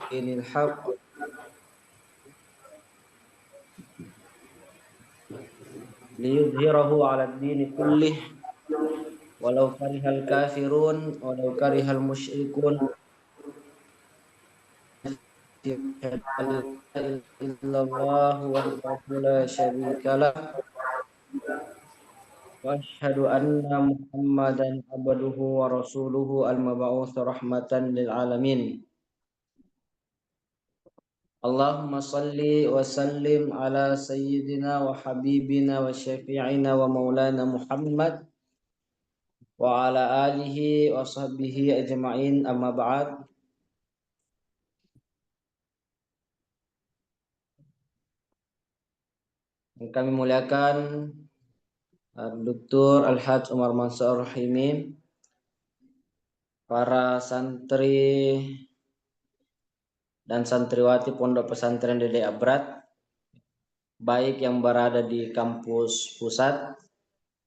dinil haq liyudhhirahu 'ala ad-dini kullih walau karihal kafirun walau karihal musyrikun la ilaha illallah wahdahu la syarikalah wa asyhadu anna muhammadan abduhu wa rasuluhu al-mab'uts rahmatan lil alamin. Allahumma salli wa sallim ala sayyidina wa habibina wa syafi'ina wa maulana Muhammad wa ala alihi wa sahbihi ajma'in, amma ba'd. Kami muliakan Dr. Al-Hajj Umar Mansur Rahimi, para santri dan santriwati Pondok Pesantren Dede Abrat, baik yang berada di kampus pusat,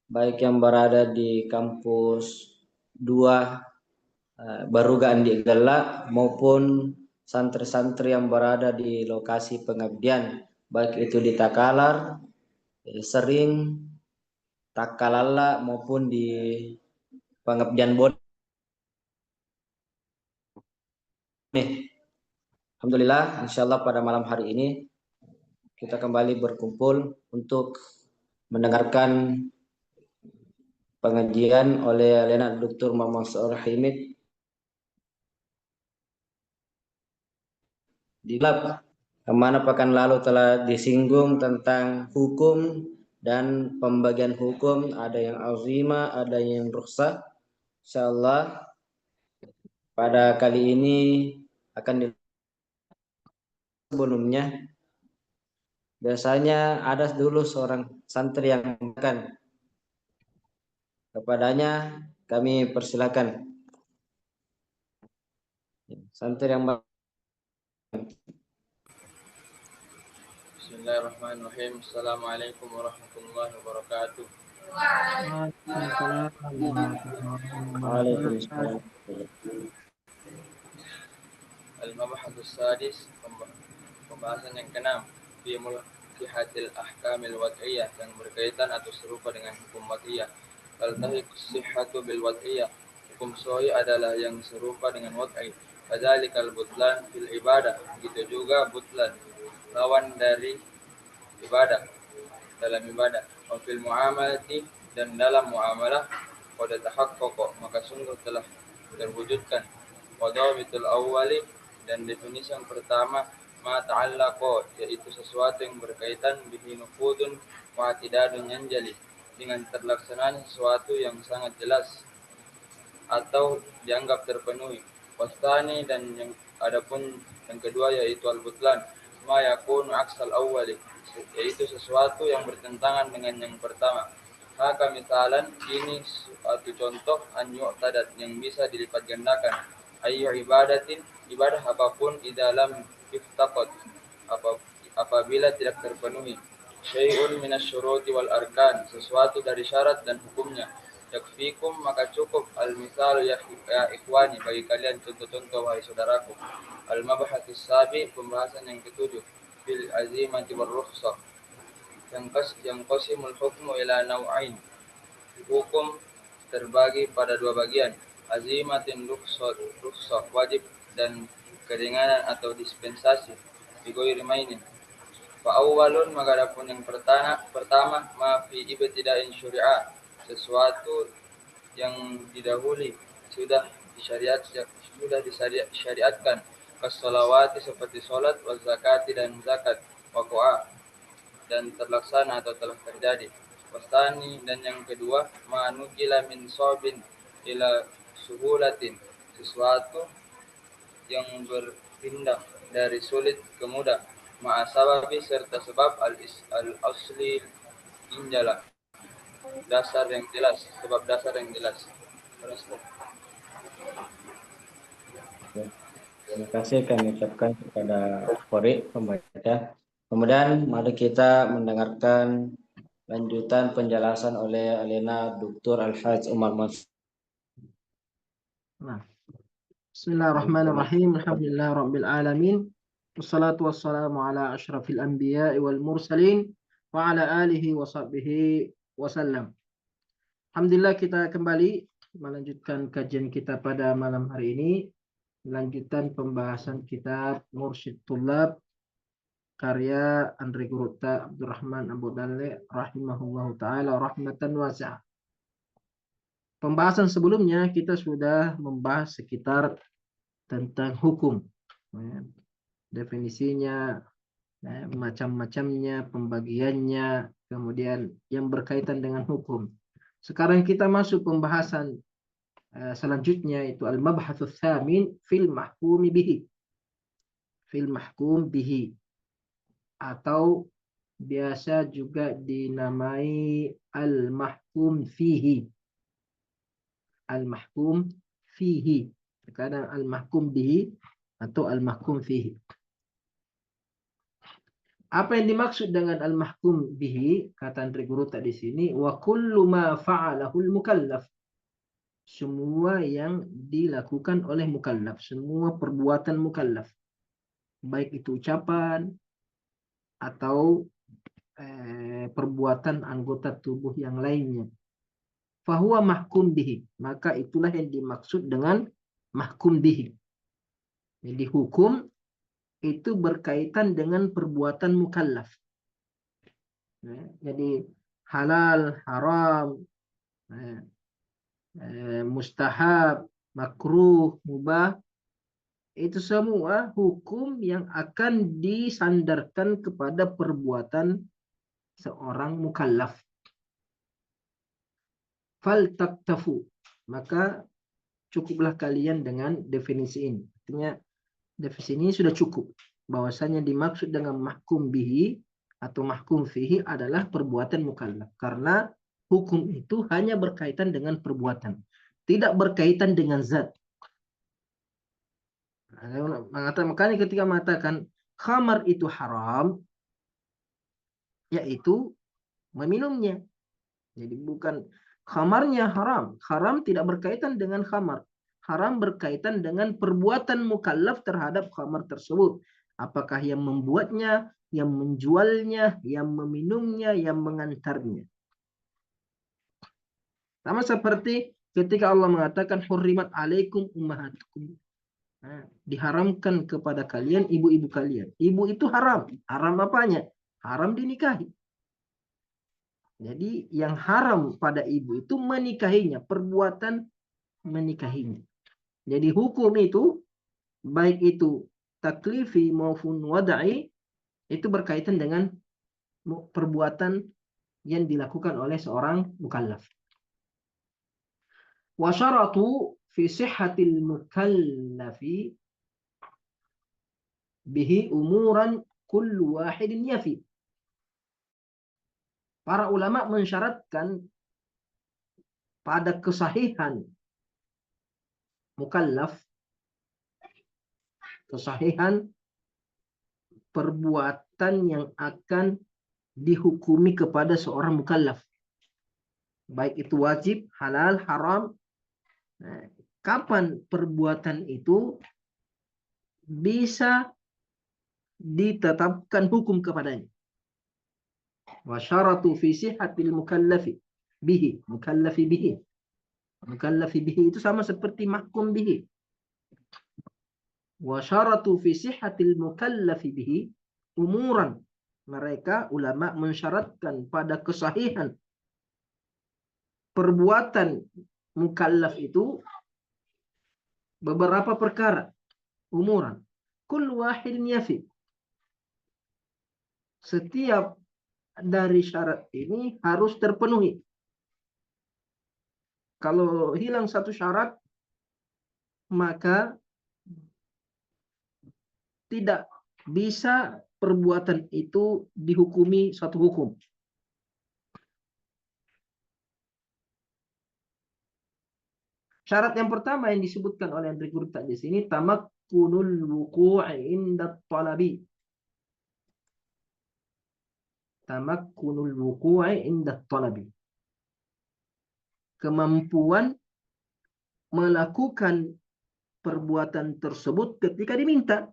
baik yang berada di kampus 2 Barugaan di Gela, maupun santri-santri yang berada di lokasi pengabdian, baik itu di Takalar, Sering, Takalala, maupun di pengabdian Bone. Alhamdulillah, insyaallah pada malam hari ini kita kembali berkumpul untuk mendengarkan pengajian oleh Lena Dr. Muhammad Rahimid di lab, kemana pekan lalu telah disinggung tentang hukum dan pembagian hukum, ada yang azima, ada yang rukhsah. Insyaallah pada kali ini akan sebelumnya biasanya ada dulu seorang santri yang akan kepadanya kami persilakan. Santri yang Bismillahirrahmanirrahim. Assalamualaikum warahmatullahi wabarakatuh. Waalaikumsalam warahmatullahi wabarakatuh. Al-Mabahadus Sadis, pembahasan yang keenam, fi mulkihatil ahkamil wad'iyah, yang berkaitan atau serupa dengan hukum wad'iyah. Taltahiqus sihhatu bil wad'iyah, hukum sahih adalah yang serupa dengan wad'i. Kadzalikal butlan fil ibadah, begitu juga butlan, lawan dari ibadah, dalam ibadah. Wa fil muamalati, dan dalam muamalah, qad tahaqqaqa, maka sungguh telah terwujudkan. Wa dawabitul awwali, dan definisi yang pertama, ma ta'allaqa, yaitu sesuatu yang berkaitan bihi nufudun wa atidadun yanjali, dengan terlaksanaan sesuatu yang sangat jelas atau dianggap terpenuhi. Wastani, dan yang adapun yang kedua yaitu al-butlan, ma yakunu aksal awwali, yaitu sesuatu yang bertentangan dengan yang pertama. Maka misalan, ini suatu contoh an yu'tadat, yang bisa dilipat gandakan. Ayyu ibadatin, ibadah apapun, idalam iftaqat, apabila tidak terpenuhi. Syai'un minasyuruti wal arkan, sesuatu dari syarat dan hukumnya. Yakfikum, maka cukup. Al-misal ya ikhwani, bagi kalian contoh-contoh wahai saudaraku. Al-mabhatus sabi, pembahasan yang ketujuh, fil azimati war rukhsah, yang qasimul hukmu ila naw'ain, hukum terbagi pada dua bagian. Azimatin rukhsah, wajib dan keringanan atau dispensasi. Bigoiri mainin. Fa awwalun, maka adapun yang pertama, ma fi ibtida'in syuri'a, sesuatu yang didahului sudah disyariatkan, kas-shalawati, seperti salat, wa zakati, dan zakat, waqa'a, dan terlaksana atau telah terjadi. Wastani, dan yang kedua, ma nukila min sabin ila suhulatin, sesuatu yang berpindah dari sulit ke mudah, ma'asababi, serta sebab al-asli injala, dasar yang jelas, sebab dasar yang jelas. Terima kasih kami ucapkan kepada Qori pembaca. Kemudian mari kita mendengarkan lanjutan penjelasan oleh Alena Dr. Al-Hajj Umar Mansur. Nah, Bismillahirrahmanirrahim. Alhamdulillah rabbil alamin. Wassalatu wassalamu ala asyrafil anbiya'i wal mursalin wa ala alihi wa sahbihi wasallam. Alhamdulillah kita kembali melanjutkan kajian kita pada malam hari ini. Lanjutan pembahasan kitab Mursyid Tullab karya Andre Gurutta Abdurrahman Abu Dalle rahimahullahu taala rahmatan wasi'ah. Pembahasan sebelumnya kita sudah membahas sekitar tentang hukum, definisinya, macam-macamnya, pembagiannya, kemudian yang berkaitan dengan hukum. Sekarang kita masuk pembahasan selanjutnya, itu al-mabhatsus tsamin fil mahkumi bihi. Fil mahkum bihi, atau biasa juga dinamai al-mahkum fihi. Al-mahkum fihi. Kadang al-mahkum bihi atau al-mahkum fihi. Apa yang dimaksud dengan al-mahkum bihi? Kata Andre Gurutta di sini, wa kullu ma fa'alahul mukallaf. Semua yang dilakukan oleh mukallaf, semua perbuatan mukallaf. Baik itu ucapan atau perbuatan anggota tubuh yang lainnya. Fahuwa mahkum bihi, maka itulah yang dimaksud dengan mahkum bihi. Jadi hukum itu berkaitan dengan perbuatan mukallaf. Jadi halal, haram, mustahab, makruh, mubah, itu semua hukum yang akan disandarkan kepada perbuatan seorang mukallaf. Fal taktafu, maka cukuplah kalian dengan definisi ini. Artinya definisi ini sudah cukup, bahwasanya dimaksud dengan mahkum bihi atau mahkum fihi adalah perbuatan mukallaf, karena hukum itu hanya berkaitan dengan perbuatan, tidak berkaitan dengan zat. Makanya ketika mengatakan khamar itu haram, yaitu meminumnya. Jadi bukan khamarnya haram. Haram tidak berkaitan dengan khamar. Haram berkaitan dengan perbuatan mukallaf terhadap khamar tersebut. Apakah yang membuatnya, yang menjualnya, yang meminumnya, yang mengantarnya. Sama seperti ketika Allah mengatakan hurrimat alaikum ummahatukum. Diharamkan kepada kalian ibu-ibu kalian. Ibu itu haram. Haram apanya? Haram dinikahi. Jadi yang haram pada ibu itu menikahinya, perbuatan menikahinya. Jadi hukum itu, baik itu taklifi maupun wada'i, itu berkaitan dengan perbuatan yang dilakukan oleh seorang mukallaf. Wa syaratu fi sihhatil mukallafi bihi umuran kullu wahidin yafi. Para ulama mensyaratkan pada kesahihan mukallaf, kesahihan perbuatan yang akan dihukumi kepada seorang mukallaf, baik itu wajib, halal, haram. Kapan perbuatan itu bisa ditetapkan hukum kepadanya? Wa syaratu fi sihhatil mukallafi bihi, mukallafi bihi. Mukallafi bihi itu sama seperti mahkum bihi. Wa syaratu fi sihhatil mukallafi bihi umuran. Mereka ulama mensyaratkan pada kesahihan perbuatan mukallaf itu beberapa perkara. Umuran. Kullu wahidin yafi. Setiap dari syarat ini harus terpenuhi. Kalau hilang satu syarat, maka tidak bisa perbuatan itu dihukumi suatu hukum. Syarat yang pertama yang disebutkan oleh Andre Gurutta di sini, tamakkunul wuqu'i inda talabi. Tamakkunul wuqu'i inda talabi. Kemampuan melakukan perbuatan tersebut ketika diminta.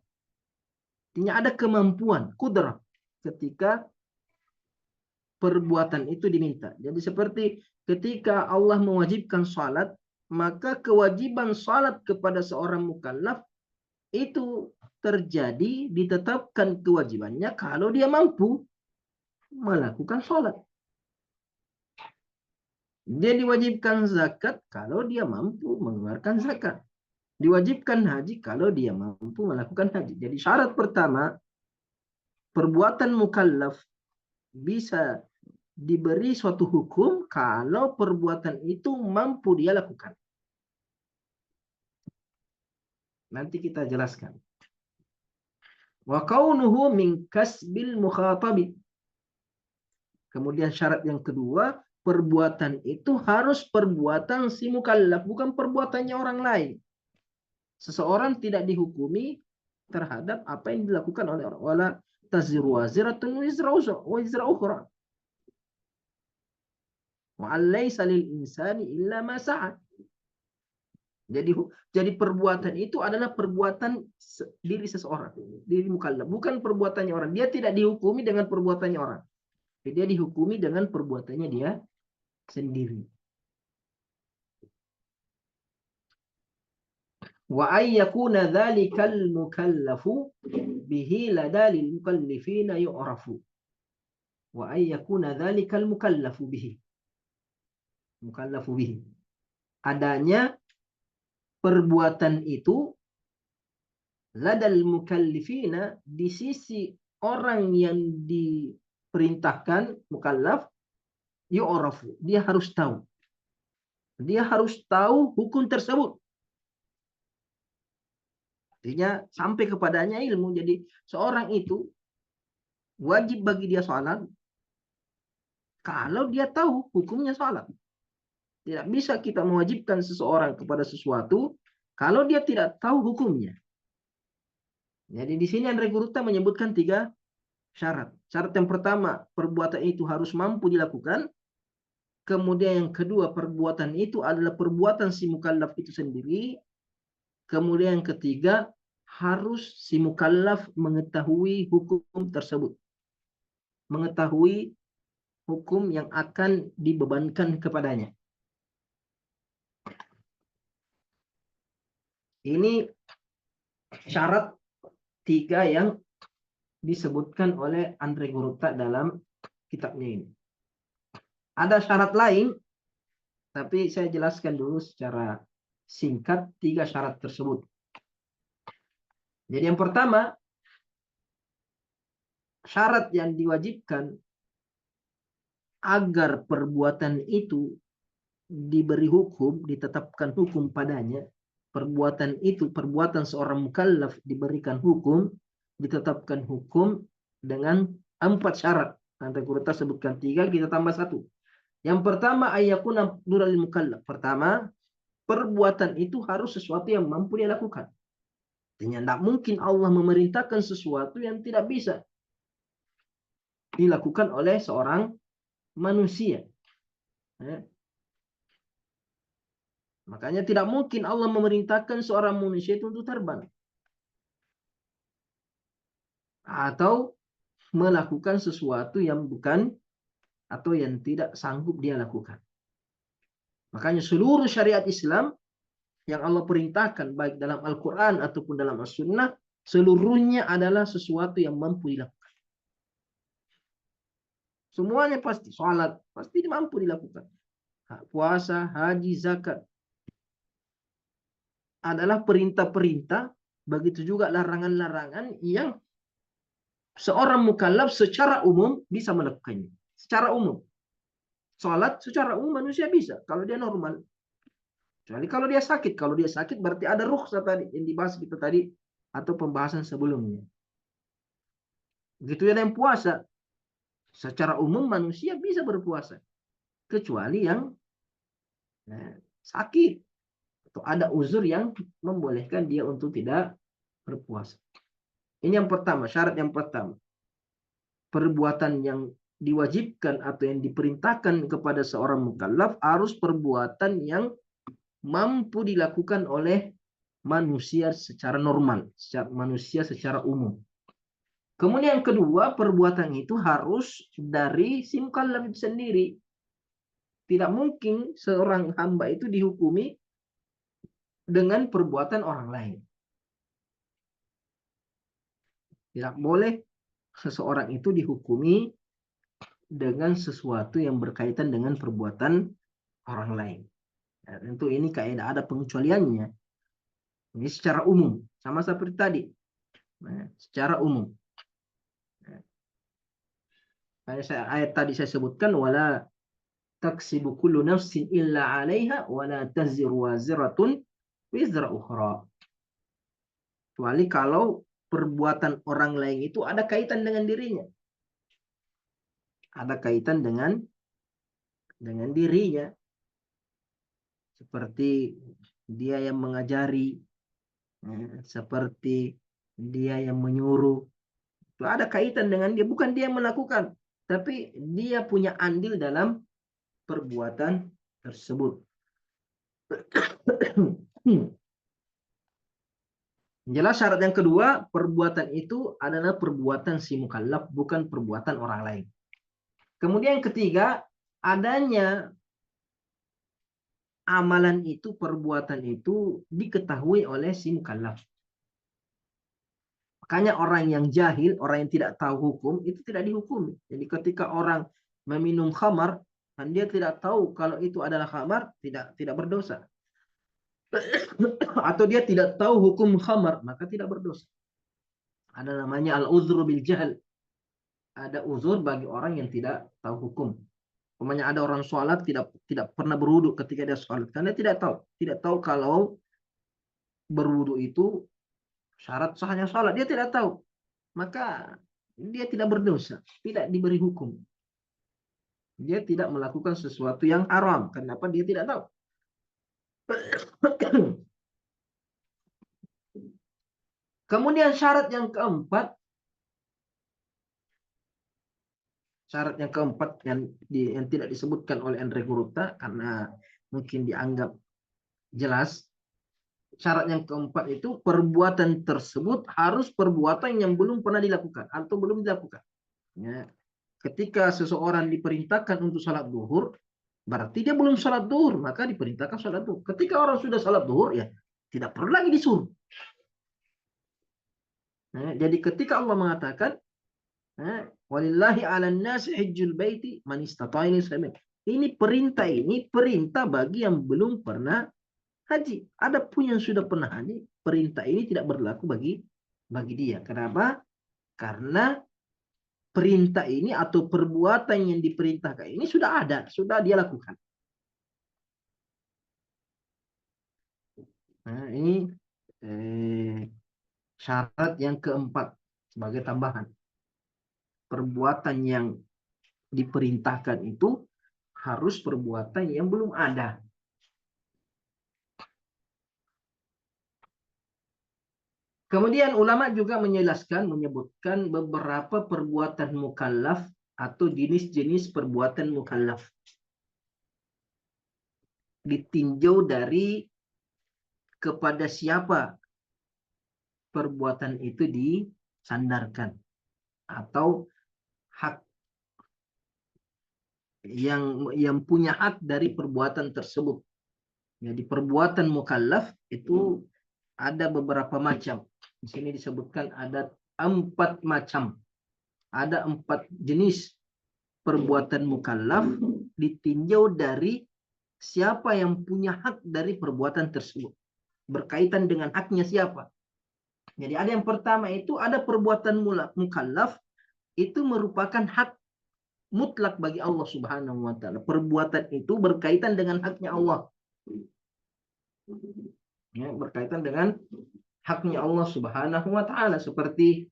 Artinya ada kemampuan, kudrah, ketika perbuatan itu diminta. Jadi seperti ketika Allah mewajibkan salat, maka kewajiban salat kepada seorang mukallaf itu terjadi, ditetapkan kewajibannya kalau dia mampu melakukan salat. Dia diwajibkan zakat kalau dia mampu mengeluarkan zakat. Diwajibkan haji kalau dia mampu melakukan haji. Jadi syarat pertama, perbuatan mukallaf bisa diberi suatu hukum kalau perbuatan itu mampu dia lakukan. Nanti kita jelaskan. Wa kaunuhu min kasbil mukhatabi. Kemudian syarat yang kedua, perbuatan itu harus perbuatan si mukallaf, bukan perbuatannya orang lain. Seseorang tidak dihukumi terhadap apa yang dilakukan oleh orang. Wala taziru waziratun wizra ukhra. Wa alaysa lil insani illa ma sa'a. Jadi perbuatan itu adalah perbuatan diri seseorang, diri mukallaf, bukan perbuatannya orang. Dia tidak dihukumi dengan perbuatannya orang. Dia dihukumi dengan perbuatannya dia sendiri. Wa ayyakuna dzalikal mukallafu bihi ladalil mukallifina yu'rafu. Wa ayyakuna dzalikal mukallafu bihi. Mukallafu bihi. Adanya perbuatan itu ladal mukallifina, di sisi orang yang diperintahkan mukallaf, yu'rafu, dia harus tahu. Dia harus tahu hukum tersebut. Artinya sampai kepadanya ilmu. Jadi seorang itu wajib bagi dia sholat kalau dia tahu hukumnya sholat. Tidak bisa kita mewajibkan seseorang kepada sesuatu kalau dia tidak tahu hukumnya. Jadi di sini Andre Guruta menyebutkan 3 syarat. Syarat yang pertama, perbuatan itu harus mampu dilakukan. Kemudian yang kedua, perbuatan itu adalah perbuatan si mukallaf itu sendiri. Kemudian yang ketiga, harus si mukallaf mengetahui hukum tersebut. Mengetahui hukum yang akan dibebankan kepadanya. Ini syarat 3 yang disebutkan oleh Andre Guruta dalam kitabnya ini. Ada syarat lain, tapi saya jelaskan dulu secara singkat 3 syarat tersebut. Jadi yang pertama, syarat yang diwajibkan agar perbuatan itu diberi hukum, ditetapkan hukum padanya. Perbuatan itu, perbuatan seorang mukallaf diberikan hukum, ditetapkan hukum dengan 4 syarat. Nanti kita sebutkan 3, kita tambah 1. Yang pertama, ayyakuna dural mukallaf. Pertama, perbuatan itu harus sesuatu yang mampu dia lakukan. Artinya tidak mungkin Allah memerintahkan sesuatu yang tidak bisa dilakukan oleh seorang manusia. Makanya tidak mungkin Allah memerintahkan seorang manusia itu untuk terbang. Atau melakukan sesuatu yang bukan atau yang tidak sanggup dia lakukan. Makanya seluruh syariat Islam yang Allah perintahkan baik dalam Al-Quran ataupun dalam As-Sunnah, seluruhnya adalah sesuatu yang mampu dilakukan. Semuanya pasti. Salat pasti mampu dilakukan. Puasa, haji, zakat adalah perintah-perintah, begitu juga larangan-larangan yang seorang mukallaf secara umum bisa melakukannya. Secara umum. Salat secara umum manusia bisa kalau dia normal. Kecuali kalau dia sakit. Kalau dia sakit berarti ada rukhsah tadi yang dibahas kita tadi atau pembahasan sebelumnya. Begitu yang puasa. Secara umum manusia bisa berpuasa. Kecuali yang sakit. Atau ada uzur yang membolehkan dia untuk tidak berpuasa. Ini yang pertama, syarat yang pertama. Perbuatan yang diwajibkan atau yang diperintahkan kepada seorang mukallaf harus perbuatan yang mampu dilakukan oleh manusia secara normal, manusia secara umum. Kemudian yang kedua, perbuatan itu harus dari si mukallaf itu sendiri. Tidak mungkin seorang hamba itu dihukumi dengan perbuatan orang lain. Tidak boleh seseorang itu dihukumi dengan sesuatu yang berkaitan dengan perbuatan orang lain. Ya, tentu ini kaidah ada pengecualiannya. Ini secara umum, sama seperti tadi. Nah, secara umum. Ayat tadi saya sebutkan, wala taksibu kullu nafsin illa 'alaiha wala taziru waziratun wizra ukhra. Kecuali kalau perbuatan orang lain itu ada kaitan dengan dirinya. Ada kaitan dengan dirinya. Seperti dia yang mengajari, seperti dia yang menyuruh. Itu ada kaitan dengan dia, bukan dia yang melakukan, tapi dia punya andil dalam perbuatan tersebut. Jelas syarat yang kedua, perbuatan itu adalah perbuatan si mukallaf, bukan perbuatan orang lain. Kemudian yang ketiga, adanya amalan itu, perbuatan itu diketahui oleh si mukallaf. Makanya orang yang jahil, orang yang tidak tahu hukum, itu tidak dihukumi. Jadi ketika orang meminum khamar, dan dia tidak tahu kalau itu adalah khamar, tidak berdosa. Atau dia tidak tahu hukum khamar, maka tidak berdosa. Ada namanya al-uzru bil jahl. Ada uzur bagi orang yang tidak tahu hukum. Umpamanya ada orang sholat tidak pernah berwudu ketika dia sholat, karena dia tidak tahu kalau berwudu itu syarat sahnya sholat, dia tidak tahu, maka dia tidak berdosa, tidak diberi hukum. Dia tidak melakukan sesuatu yang haram. Kenapa? Dia tidak tahu. Kemudian syarat yang keempat yang tidak disebutkan oleh Andre Guruta karena mungkin dianggap jelas. Syarat yang keempat itu perbuatan tersebut harus perbuatan yang belum pernah dilakukan atau belum dilakukan. Ya. Ketika seseorang diperintahkan untuk salat duhur, berarti dia belum salat duhur, maka diperintahkan salat duhur. Ketika orang sudah salat duhur, ya tidak perlu lagi disuruh. Nah, jadi ketika Allah mengatakan, walillahi 'alan nasi hajjul baiti man istata'a ilaihi sabila. Ini perintah bagi yang belum pernah haji. Adapun yang sudah pernah haji, perintah ini tidak berlaku bagi dia. Kenapa? Karena perintah ini atau perbuatan yang diperintahkan ini sudah ada, sudah dia lakukan. Nah, ini syarat yang keempat sebagai tambahan. Perbuatan yang diperintahkan itu harus perbuatan yang belum ada. Kemudian ulama juga menyebutkan beberapa perbuatan mukallaf atau jenis-jenis perbuatan mukallaf. Ditinjau dari kepada siapa perbuatan itu disandarkan atau hak yang punya hak dari perbuatan tersebut. Jadi perbuatan mukallaf itu ada beberapa macam. Di sini disebutkan ada 4 macam. Ada 4 jenis perbuatan mukallaf ditinjau dari siapa yang punya hak dari perbuatan tersebut. Berkaitan dengan haknya siapa. Jadi ada yang pertama itu ada perbuatan mukallaf itu merupakan hak mutlak bagi Allah Subhanahu wa taala. Perbuatan itu berkaitan dengan haknya Allah. Ya, berkaitan dengan haknya Allah Subhanahu wa taala, seperti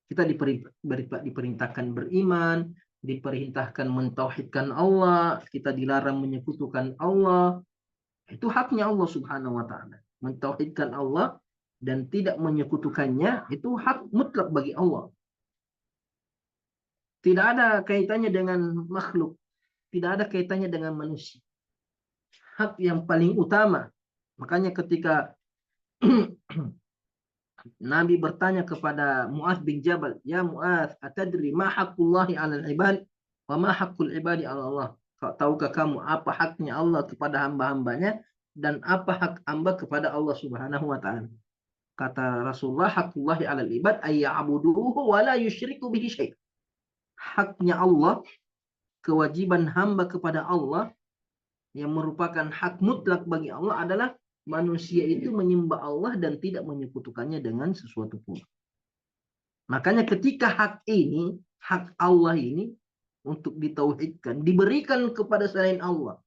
kita diperintahkan beriman, diperintahkan mentauhidkan Allah, kita dilarang menyekutukan Allah. Itu haknya Allah Subhanahu wa taala. Mentauhidkan Allah dan tidak menyekutukannya itu hak mutlak bagi Allah. Tidak ada kaitannya dengan makhluk, tidak ada kaitannya dengan manusia. Hak yang paling utama. Makanya ketika Nabi bertanya kepada Mu'adz bin Jabal, "Ya Mu'adz, atadri ma haqqullahi 'alal ibad wa ma haqqul ibadi 'ala Allah?" Tahukah kamu apa haknya Allah kepada hamba-hambanya dan apa hak hamba kepada Allah Subhanahu wa taala? Kata Rasulullah, "Haqqullahi 'alal ibad ay ya'buduhu wa la yusyriku bihi syai'." Haknya Allah, kewajiban hamba kepada Allah yang merupakan hak mutlak bagi Allah adalah manusia itu menyembah Allah dan tidak menyekutukannya dengan sesuatu pun. Makanya ketika hak ini, hak Allah ini untuk ditauhidkan, diberikan kepada selain Allah,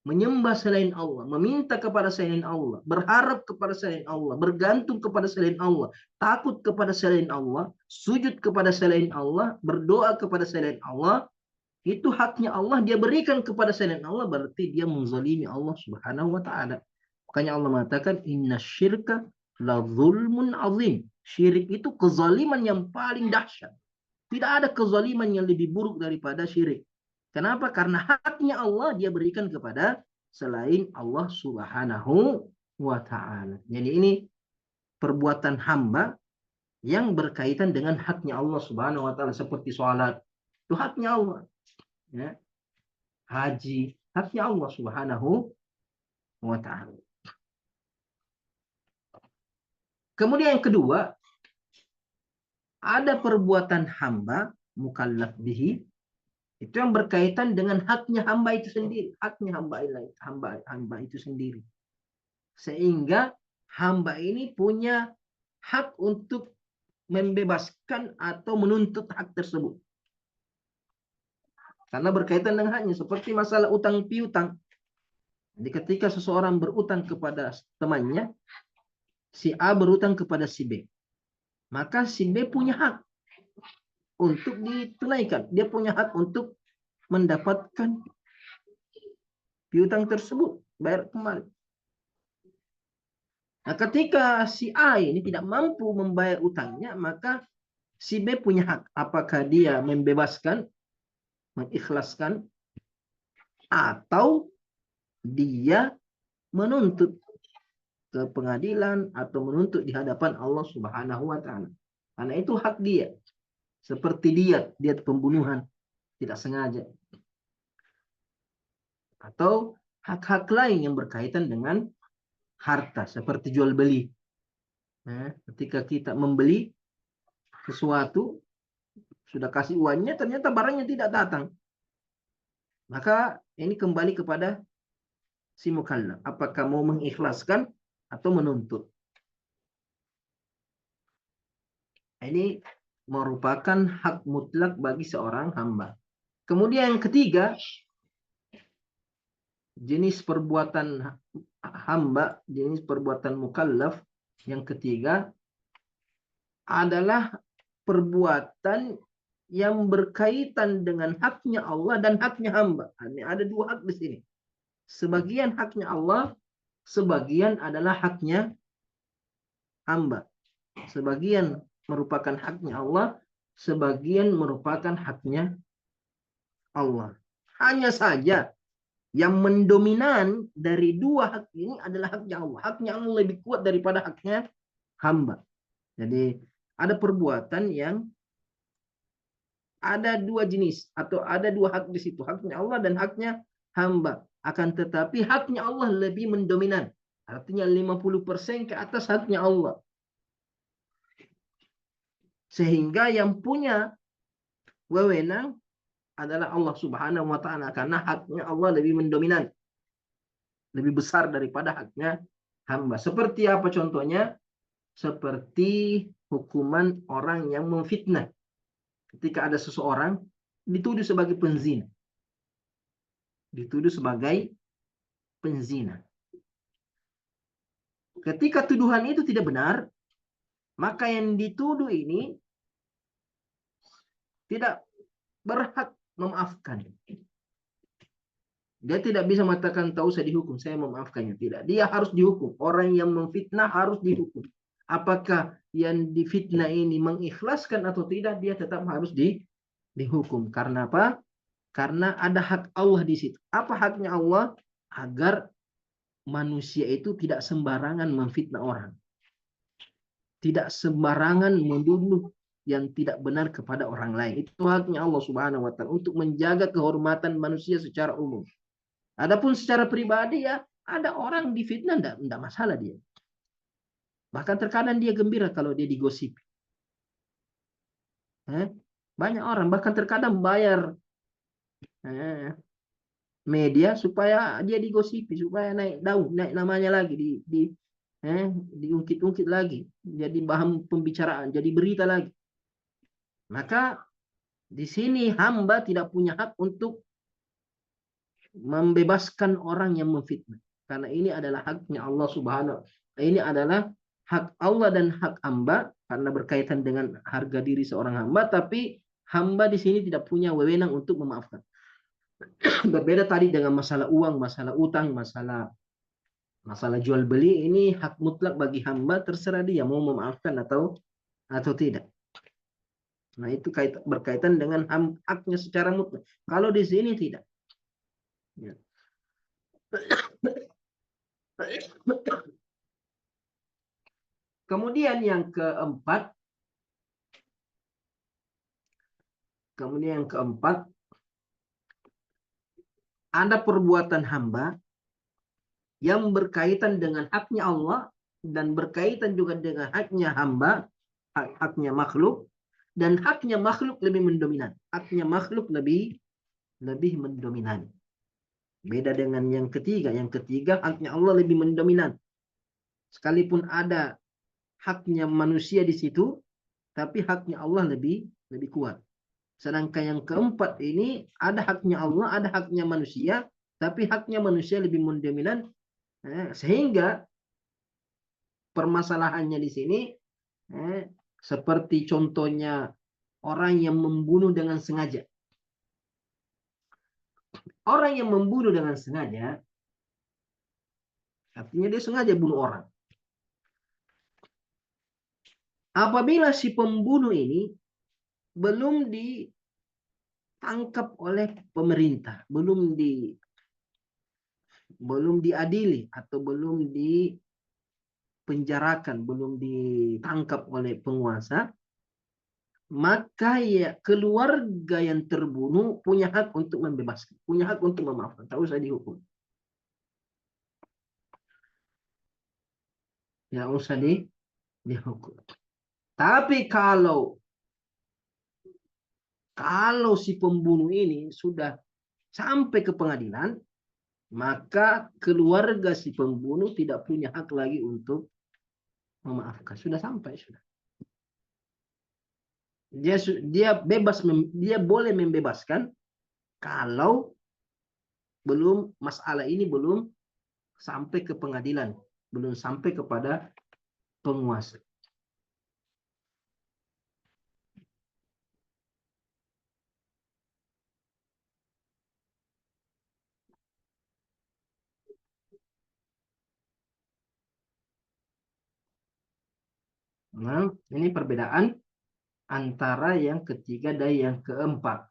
menyembah selain Allah, meminta kepada selain Allah, berharap kepada selain Allah, bergantung kepada selain Allah, takut kepada selain Allah, sujud kepada selain Allah, berdoa kepada selain Allah, itu haknya Allah dia berikan kepada selain Allah, berarti dia menzalimi Allah Subhanahu wa taala. Makanya Allah mengatakan inna syirka la zulmun azim. Syirik itu kezaliman yang paling dahsyat. Tidak ada kezaliman yang lebih buruk daripada syirik. Kenapa? Karena haknya Allah dia berikan kepada selain Allah Subhanahu wa taala. Jadi ini perbuatan hamba yang berkaitan dengan haknya Allah Subhanahu wa taala, seperti sholat itu haknya Allah. Ya. Haji haknya Allah Subhanahu wa taala. Kemudian yang kedua, ada perbuatan hamba mukallaf bihi itu yang berkaitan dengan haknya hamba itu sendiri, haknya hamba itu sendiri. Sehingga hamba ini punya hak untuk membebaskan atau menuntut hak tersebut. Karena berkaitan dengan haknya, seperti masalah utang piutang. Jadi ketika seseorang berutang kepada temannya, si A berutang kepada si B, maka si B punya hak untuk ditunaikan. Dia punya hak untuk mendapatkan piutang tersebut, bayar kembali. Nah, ketika si A ini tidak mampu membayar utangnya, maka si B punya hak. Apakah dia membebaskan, mengikhlaskan, atau dia menuntut ke pengadilan atau menuntut di hadapan Allah Subhanahu wa taala. Karena itu hak dia. Seperti diat pembunuhan tidak sengaja. Atau hak-hak lain yang berkaitan dengan harta seperti jual beli. Nah, ketika kita membeli sesuatu, sudah kasih uangnya, ternyata barangnya tidak datang. Maka ini kembali kepada si mukallaf. Apakah mau mengikhlaskan atau menuntut? Ini merupakan hak mutlak bagi seorang hamba. Kemudian yang ketiga, jenis perbuatan hamba, jenis perbuatan mukallaf yang ketiga adalah perbuatan yang berkaitan dengan haknya Allah dan haknya hamba. Ini ada dua hak di sini. Sebagian haknya Allah, sebagian adalah haknya hamba. Sebagian merupakan haknya Allah, sebagian merupakan haknya Allah. Hanya saja yang mendominan dari dua hak ini adalah haknya Allah. Haknya Allah lebih kuat daripada haknya hamba. Jadi ada perbuatan yang ada dua jenis atau ada dua hak di situ, haknya Allah dan haknya hamba. Akan tetapi haknya Allah lebih mendominan. Artinya 50% ke atas haknya Allah. Sehingga yang punya wewenang adalah Allah Subhanahu wa taala karena haknya Allah lebih mendominan. Lebih besar daripada haknya hamba. Seperti apa contohnya? Seperti hukuman orang yang memfitnah. Ketika ada seseorang dituduh sebagai penzina. Dituduh sebagai penzina. Ketika tuduhan itu tidak benar, maka yang dituduh ini tidak berhak memaafkan. Dia tidak bisa mengatakan tak usah dihukum, saya memaafkannya. Tidak, dia harus dihukum. Orang yang memfitnah harus dihukum. Apakah yang difitnah ini mengikhlaskan atau tidak, dia tetap harus dihukum. Karena apa? Karena ada hak Allah di situ. Apa haknya Allah? Agar manusia itu tidak sembarangan memfitnah orang. tidak sembarangan menuduh yang tidak benar kepada orang lain. Itu haknya Allah Subhanahu wa taala untuk menjaga kehormatan manusia secara umum. Adapun secara pribadi ya ada orang difitnah enggak masalah dia. Bahkan terkadang dia gembira kalau dia digosipi. Banyak orang bahkan terkadang bayar media supaya dia digosipi, supaya naik daun, naik namanya lagi diungkit-ungkit lagi, jadi bahan pembicaraan, jadi berita lagi. Maka di sini hamba tidak punya hak untuk membebaskan orang yang memfitnah, karena ini adalah haknya Allah Subhanahu. Ini adalah hak Allah dan hak hamba karena berkaitan dengan harga diri seorang hamba, tapi hamba di sini tidak punya wewenang untuk memaafkan. Berbeda tadi dengan masalah uang, masalah utang, masalah jual beli, ini hak mutlak bagi hamba, terserah dia mau memaafkan atau tidak. Nah, itu berkaitan dengan haknya secara mutlak. Kalau di sini tidak. Ya. Kemudian yang keempat, ada perbuatan hamba yang berkaitan dengan haknya Allah dan berkaitan juga dengan haknya hamba, haknya makhluk, dan haknya makhluk lebih mendominan. Haknya makhluk lebih mendominan. Beda dengan yang ketiga. Yang ketiga haknya Allah lebih mendominan. Sekalipun ada haknya manusia di situ, tapi haknya Allah lebih kuat. Sedangkan yang keempat ini ada haknya Allah, ada haknya manusia, tapi haknya manusia lebih mendominan, sehingga permasalahannya di sini seperti contohnya orang yang membunuh dengan sengaja. Orang yang membunuh dengan sengaja, artinya dia sengaja bunuh orang. Apabila si pembunuh ini belum ditangkap oleh pemerintah, belum diadili atau belum dipenjarakan, belum ditangkap oleh penguasa, maka ya keluarga yang terbunuh punya hak untuk membebaskan, punya hak untuk memaafkan, tak usah dihukum. Ya usah dihukum. Tapi kalau si pembunuh ini sudah sampai ke pengadilan, maka keluarga si pembunuh tidak punya hak lagi untuk memaafkan. Sudah sampai, sudah. Dia bebas, dia boleh membebaskan kalau masalah ini belum sampai ke pengadilan, belum sampai kepada penguasa. Nah, ini perbedaan antara yang ketiga dan yang keempat.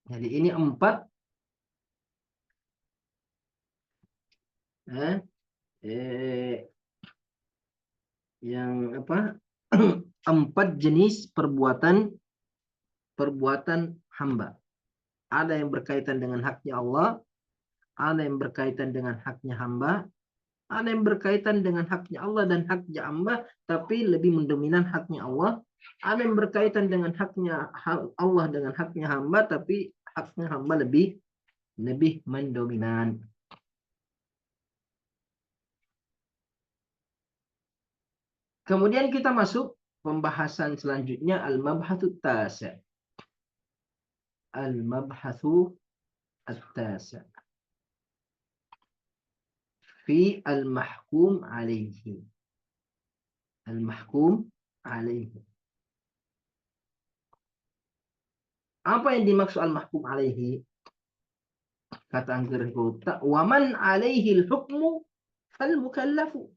Jadi ini empat yang apa? Empat jenis perbuatan hamba. Ada yang berkaitan dengan haknya Allah, ada yang berkaitan dengan haknya hamba, ada yang berkaitan dengan haknya Allah dan haknya hamba, tapi lebih mendominan haknya Allah. Ada yang berkaitan dengan haknya Allah dengan haknya hamba, tapi haknya hamba lebih mendominan. Kemudian kita masuk pembahasan selanjutnya, al-mabhatut tasi'. Al-mabhathu at-tasi' fi al-mahkum alaihi. Al-mahkum alaihi. Apa yang dimaksud al-mahkum alaihi? Kata Angger Kota, wa man alaihi al-hukmu fal-mukallafu.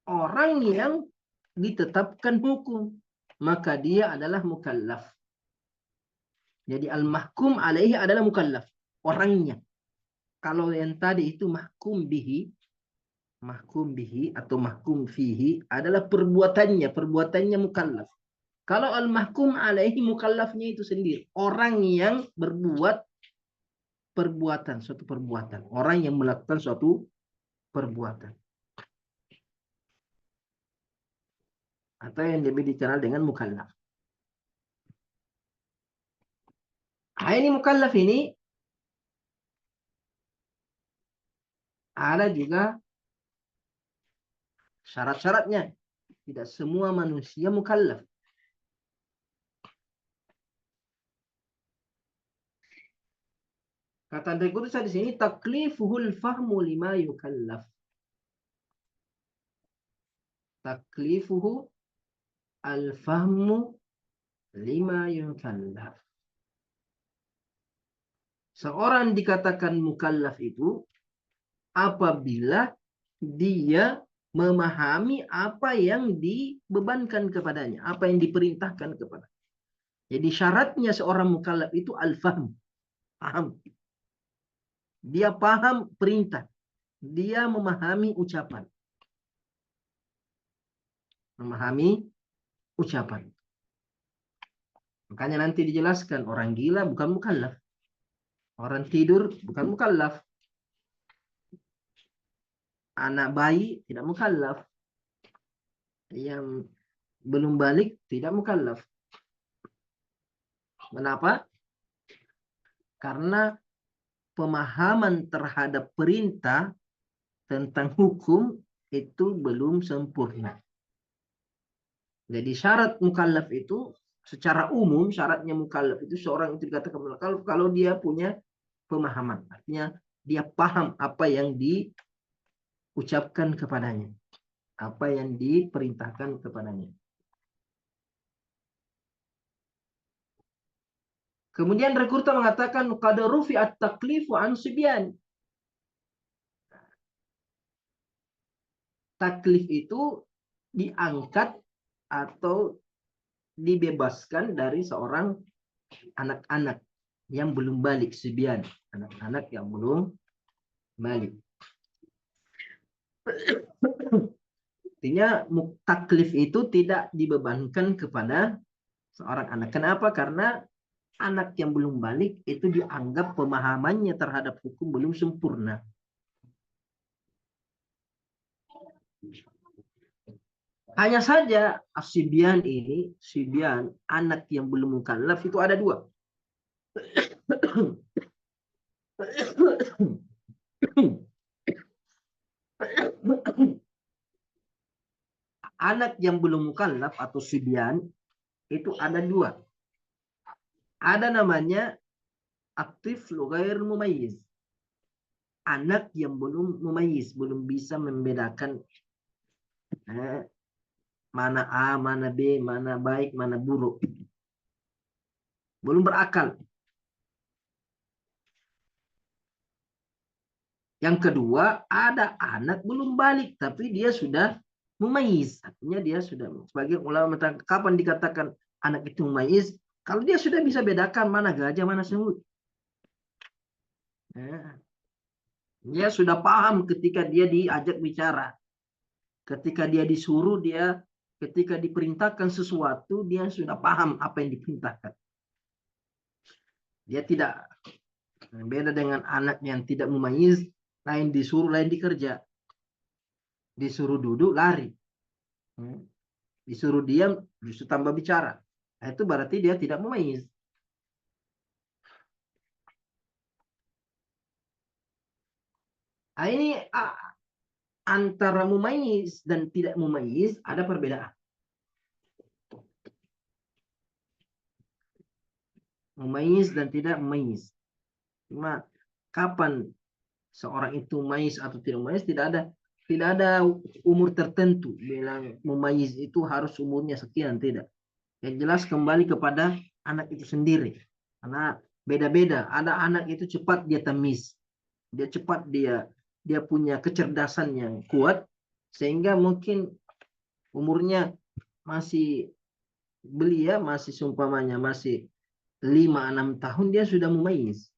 Orang yang ditetapkan hukum, maka dia adalah mukallaf. Jadi al-mahkum alaihi adalah mukallaf, orangnya. Kalau yang tadi itu mahkum bihi, mahkum bihi atau mahkum fihi adalah perbuatannya mukallaf. Kalau al-mahkum alaihi mukallafnya itu sendiri, orang yang berbuat suatu perbuatan, orang yang melakukan suatu perbuatan. Atau yang lebih dikenal dengan mukallaf. Ini mukallaf ini ada juga syarat-syaratnya. Tidak semua manusia mukallaf. Kata berikutnya di sini taklifuhul fahmu lima yukallaf. Taklifuhu al-fahmu lima yukallaf. Seorang dikatakan mukallaf itu apabila dia memahami apa yang dibebankan kepadanya, apa yang diperintahkan kepadanya. Jadi syaratnya seorang mukallaf itu al-fahm, paham. Dia paham perintah, dia memahami ucapan. Memahami ucapan. Makanya nanti dijelaskan orang gila bukan mukallaf. Orang tidur bukan mukallaf. Anak bayi tidak mukallaf. Yang belum balik tidak mukallaf. Kenapa? Karena pemahaman terhadap perintah tentang hukum itu belum sempurna. Jadi syarat mukallaf itu secara umum, syaratnya mukallaf itu seorang itu dikatakan mukallaf kalau dia punya pemahaman. Artinya dia paham apa yang diucapkan kepadanya. Apa yang diperintahkan kepadanya. Kemudian Rekurta mengatakan qad rufi'at taklifu an sibyan. Taklif itu diangkat atau dibebaskan dari seorang anak-anak yang belum balik, sibyan, anak-anak yang belum balik. Artinya taklif itu tidak dibebankan kepada seorang anak. Kenapa? Karena anak yang belum balik itu dianggap pemahamannya terhadap hukum belum sempurna. Hanya saja asibyan ini, sibyan, anak yang belum mukallaf itu ada dua. Anak yang belum mukallaf atau sibyan itu ada dua. Ada namanya aktif ghair mumayyiz. Anak yang belum mumayyiz, belum bisa membedakan mana A, mana B, mana baik, mana buruk. Belum berakal. Yang kedua, ada anak belum balik, tapi dia sudah mumayyiz. Artinya dia sudah, sebagai ulama kapan dikatakan anak itu mumayyiz? Kalau dia sudah bisa bedakan mana gajah, mana semut. Dia sudah paham ketika dia diajak bicara. Ketika dia disuruh, ketika diperintahkan sesuatu, dia sudah paham apa yang diperintahkan. Dia tidak beda dengan anak yang tidak mumayyiz, lain disuruh, lain dikerja. Disuruh duduk, lari. Disuruh diam, justru tambah bicara. Nah, itu berarti dia tidak mumayyiz. Nah, ini antara mumayyiz dan tidak mumayyiz ada perbedaan. Mumayyiz dan tidak mumayyiz. Cuma kapan seorang itu mumayyiz atau tidak mumayyiz tidak ada umur tertentu. Bilang mumayyiz itu harus umurnya sekian, tidak. Yang jelas kembali kepada anak itu sendiri. Karena beda-beda. Ada anak itu cepat dia tamyiz. Dia cepat dia punya kecerdasan yang kuat sehingga mungkin umurnya masih belia, masih seumpamanya masih 5-6 tahun dia sudah mumayyiz.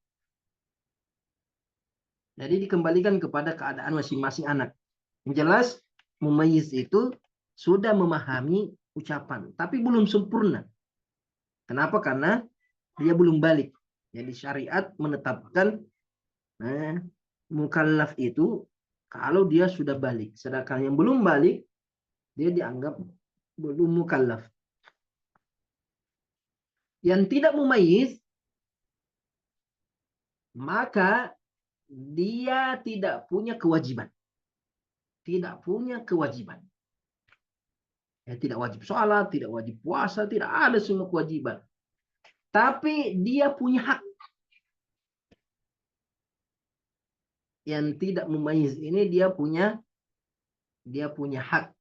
Jadi dikembalikan kepada keadaan masing-masing anak. Yang jelas mumayyiz itu sudah memahami ucapan, tapi belum sempurna. Kenapa? Karena dia belum balik. Jadi syariat menetapkan mukallaf itu kalau dia sudah balik. Sedangkan yang belum balik, dia dianggap belum mukallaf. Yang tidak mumayyiz, maka dia tidak punya kewajiban. Tidak punya kewajiban. Ya, tidak wajib sholat, tidak wajib puasa, tidak ada semua kewajiban. Tapi dia punya hak. Yang tidak mumayyiz ini dia punya hak.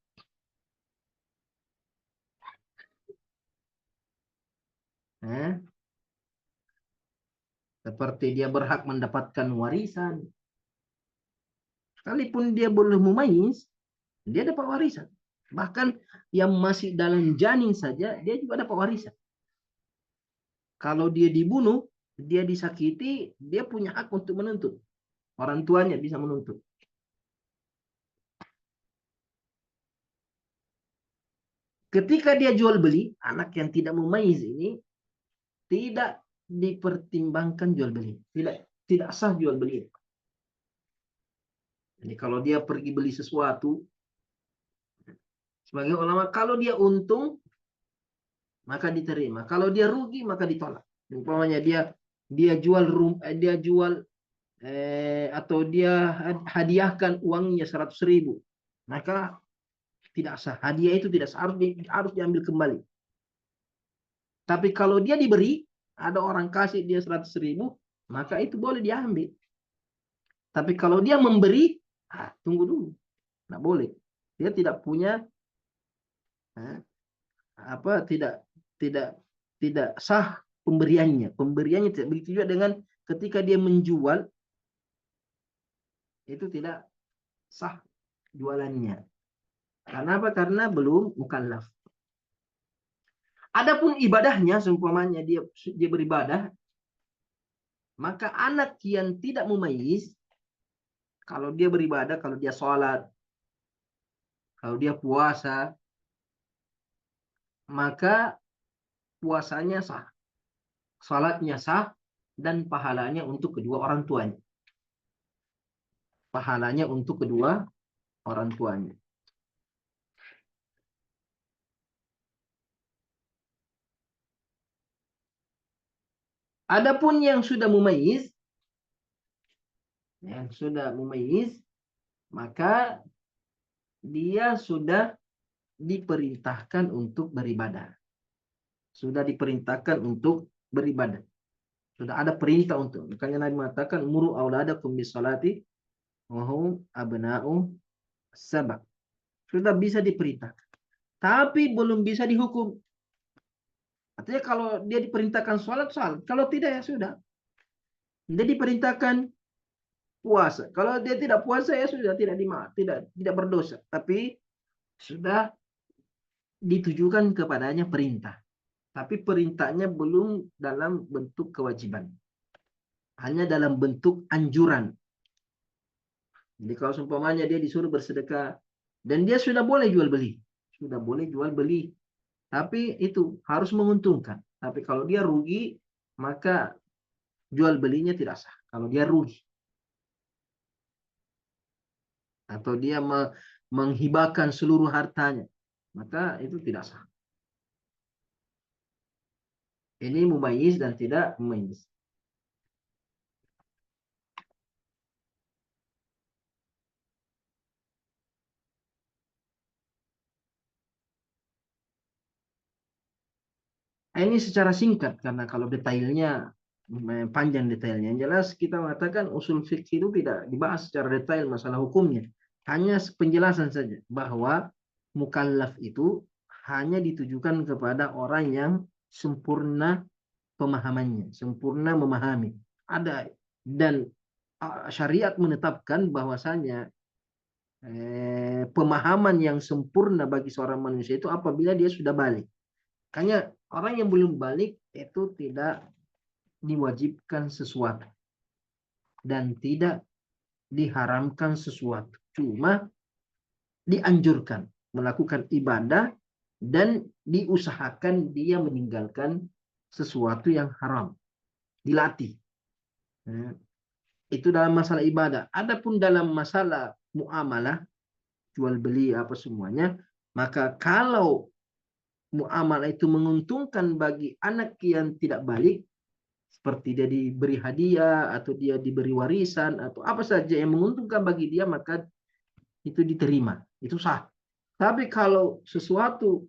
Seperti dia berhak mendapatkan warisan. Sekalipun dia belum mumayyiz, dia dapat warisan. Bahkan yang masih dalam janin saja, dia juga dapat warisan. Kalau dia dibunuh, dia disakiti, dia punya hak untuk menuntut. Orang tuanya bisa menuntut. Ketika dia jual beli, anak yang tidak mumayyiz ini tidak dipertimbangkan jual beli. Tidak sah jual beli. Jadi kalau dia pergi beli sesuatu, sebagai ulama, kalau dia untung, maka diterima. Kalau dia rugi, maka ditolak. Umpamanya dia jual atau dia hadiahkan uangnya 100.000, maka tidak sah. Hadiah itu tidak sah, harus diambil kembali. Tapi kalau dia diberi, ada orang kasih dia 100.000, maka itu boleh diambil. Tapi kalau dia memberi, tunggu dulu, nggak boleh. Dia tidak punya tidak sah pemberiannya. Pemberiannya tidak begitu juga dengan ketika dia menjual, itu tidak sah jualannya. Kenapa? Karena belum mukallaf. Adapun ibadahnya, seumpamanya dia beribadah, maka anak yang tidak mumayyiz, kalau dia beribadah, kalau dia sholat, kalau dia puasa, maka puasanya sah, sholatnya sah, dan pahalanya untuk kedua orang tuanya. Pahalanya untuk kedua orang tuanya. Adapun yang sudah mumayyiz, maka dia sudah diperintahkan untuk beribadah. Sudah diperintahkan untuk beribadah. Sudah ada perintah untuk. Makanya Nabi mengatakan, muru auladakum bisolati wa hum abna'u sab'a. Sudah bisa diperintahkan. Tapi belum bisa dihukum. Artinya kalau dia diperintahkan sholat. Kalau tidak, ya sudah. Dia diperintahkan puasa. Kalau dia tidak puasa, ya sudah, tidak berdosa. Tapi sudah ditujukan kepadanya perintah. Tapi perintahnya belum dalam bentuk kewajiban. Hanya dalam bentuk anjuran. Jadi kalau seumpamanya dia disuruh bersedekah, dan dia sudah boleh jual beli. Sudah boleh jual beli. Tapi itu harus menguntungkan. Tapi kalau dia rugi, maka jual belinya tidak sah. Kalau dia rugi. Atau dia menghibahkan seluruh hartanya, maka itu tidak sah. Ini mumayyiz dan tidak mumayyiz. Ini secara singkat, karena kalau detailnya panjang detailnya. Yang jelas kita mengatakan usul fikih itu tidak dibahas secara detail masalah hukumnya. Hanya penjelasan saja bahwa mukallaf itu hanya ditujukan kepada orang yang sempurna pemahamannya, sempurna memahami. Ada, dan syariat menetapkan bahwasanya pemahaman yang sempurna bagi seorang manusia itu apabila dia sudah balik. Makanya orang yang belum balik itu tidak diwajibkan sesuatu dan tidak diharamkan sesuatu. Cuma dianjurkan melakukan ibadah dan diusahakan dia meninggalkan sesuatu yang haram, dilatih. Itu dalam masalah ibadah. Adapun dalam masalah muamalah, jual beli apa semuanya, maka kalau muamalah itu menguntungkan bagi anak yang tidak balik, seperti dia diberi hadiah atau dia diberi warisan atau apa saja yang menguntungkan bagi dia, maka itu diterima, itu sah. Tapi kalau sesuatu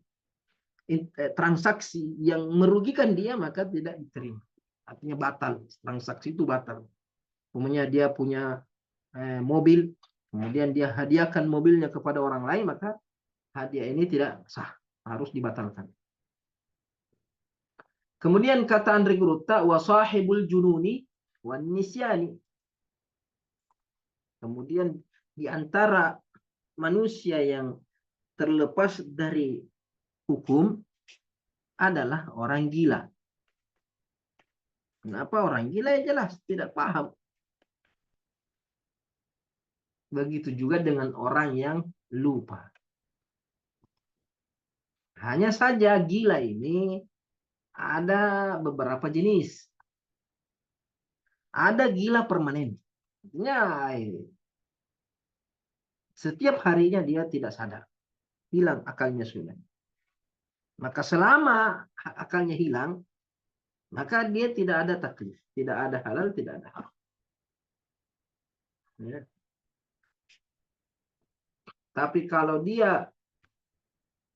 transaksi yang merugikan dia, maka tidak diterima. Artinya batal, transaksi itu batal. Umumnya dia punya mobil, kemudian dia hadiahkan mobilnya kepada orang lain, maka hadiah ini tidak sah, harus dibatalkan. Kemudian kata Andre Gurutta, wa sahibul jununi wan nisyani. Kemudian di antara manusia yang terlepas dari hukum adalah orang gila. Kenapa orang gila? Ya jelas tidak paham. Begitu juga dengan orang yang lupa. Hanya saja gila ini ada beberapa jenis. Ada gila permanen. Ya, setiap harinya dia tidak sadar. Hilang akalnya sudah. Maka selama akalnya hilang, maka dia tidak ada taklif. Tidak ada halal, tidak ada haram. Ya. Tapi kalau dia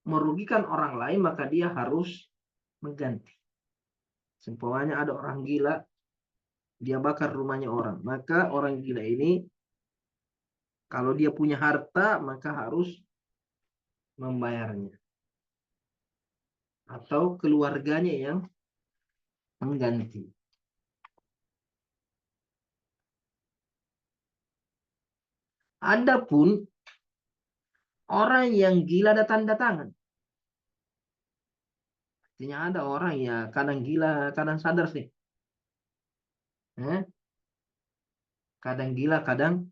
merugikan orang lain, maka dia harus mengganti. Seumpamanya ada orang gila, dia bakar rumahnya orang. Maka orang gila ini, kalau dia punya harta, maka harus membayarnya. Atau keluarganya yang mengganti. Adapun orang yang gila ada tanda tangan. Artinya ada orang ya kadang gila, kadang sadar sih. Kadang gila, kadang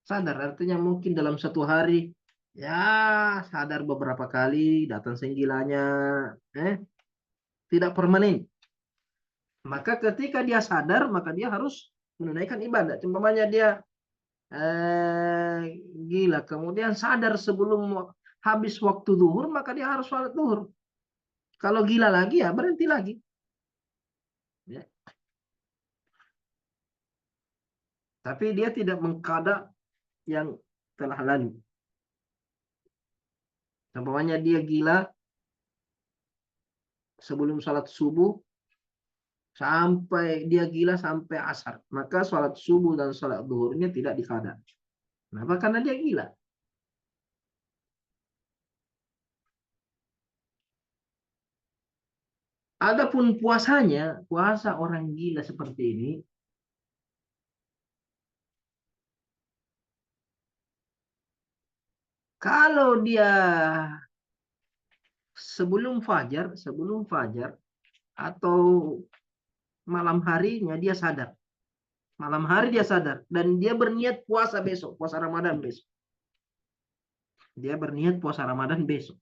sadar. Artinya mungkin dalam satu hari ya sadar beberapa kali, datang senggilanya, tidak permanen. Maka ketika dia sadar, maka dia harus menunaikan ibadah. Umpamanya dia gila, kemudian sadar sebelum habis waktu zuhur, maka dia harus sholat zuhur. Kalau gila lagi ya berhenti lagi. Ya. Tapi dia tidak mengqada yang telah lalu. Umpamanya dia gila sebelum sholat subuh, sampai dia gila sampai asar, maka sholat subuh dan sholat zuhurnya tidak diqada. Kenapa? Karena dia gila. Adapun puasanya, puasa orang gila seperti ini, kalau dia sebelum fajar atau malam harinya dia sadar. Malam hari dia sadar dan dia berniat puasa besok, puasa Ramadan besok. Dia berniat puasa Ramadan besok.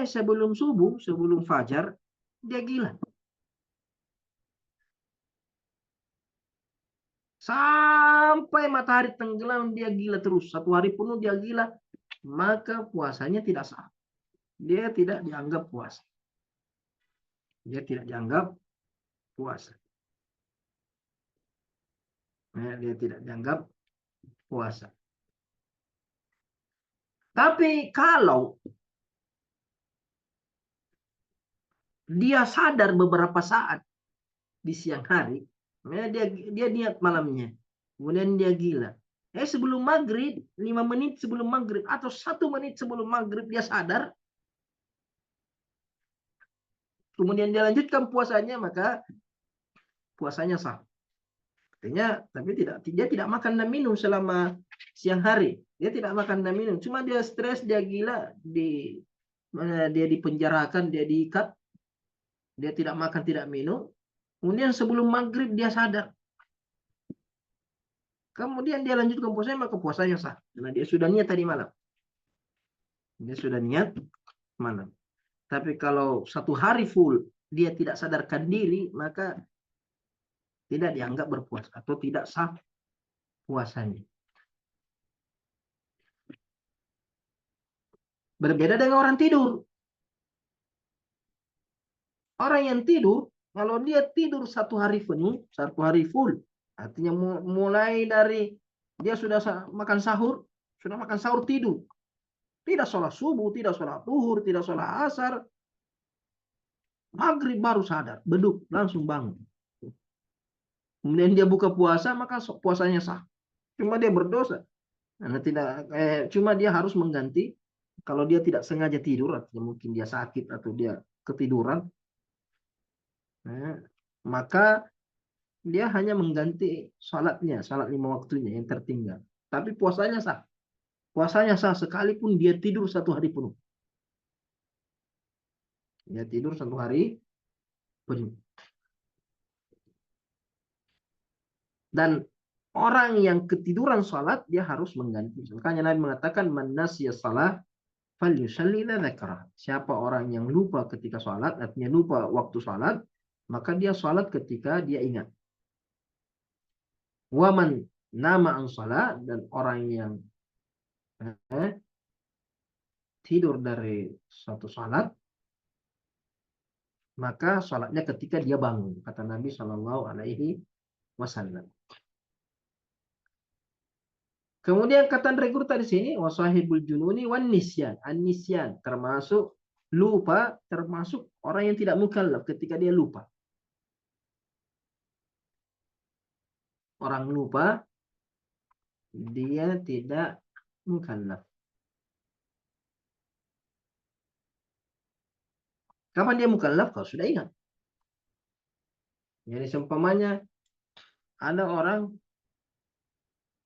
Sebelum subuh, sebelum fajar, dia gila. Sampai matahari tenggelam dia gila terus. Satu hari penuh dia gila. Maka puasanya tidak sah. Dia tidak dianggap puasa. Dia tidak dianggap puasa. Dia tidak dianggap puasa. Tapi kalau dia sadar beberapa saat di siang hari, dia niat malamnya, kemudian dia gila. Sebelum maghrib, 5 menit sebelum maghrib atau 1 menit sebelum maghrib dia sadar, kemudian dia lanjutkan puasanya, maka puasanya sah. Artinya, tapi dia tidak makan dan minum selama siang hari. Dia tidak makan dan minum, cuma dia stres, dia gila, dia dipenjarakan, dia diikat, dia tidak makan, tidak minum. Kemudian sebelum maghrib dia sadar. kemudian dia lanjutkan puasanya, maka puasanya sah. Karena dia sudah niat tadi malam. Dia sudah niat malam. Tapi kalau 1 hari full dia tidak sadarkan diri, maka tidak dianggap berpuasa atau tidak sah puasanya. Berbeda dengan orang tidur. Orang yang tidur, kalau dia tidur 1 hari penuh, 1 hari full, artinya mulai dari dia sudah makan sahur tidur. Tidak sholat subuh, tidak sholat zuhur, tidak sholat asar. Maghrib baru sadar, beduk, langsung bangun. Kemudian dia buka puasa, maka puasanya sah. Cuma dia berdosa. Karena cuma dia harus mengganti. Kalau dia tidak sengaja tidur, artinya mungkin dia sakit atau dia ketiduran, maka dia hanya mengganti salatnya, salat 5 waktunya yang tertinggal. Tapi puasanya sah. Puasanya sah sekalipun dia tidur 1 hari penuh. Dia tidur 1 hari penuh. Dan orang yang ketiduran salat, dia harus mengganti. Makanya Nabi mengatakan, man nasiya salat, falyusalli idza dzakara. Siapa orang yang lupa ketika salat, artinya lupa waktu salat, maka dia salat ketika dia ingat. Waman nama an salat, dan orang yang tidur dari suatu salat, maka salatnya ketika dia bangun, kata Nabi Shallallahu Alaihi Wasallam. Kemudian kata rekruta di sini, wasahibul jununi wan nisyan, an-nisyan termasuk lupa, termasuk orang yang tidak mukallaf ketika dia lupa. Orang lupa, dia tidak mukallaf. Kapan dia mukallaf? Kalau sudah ingat. Jadi seumpamanya ada orang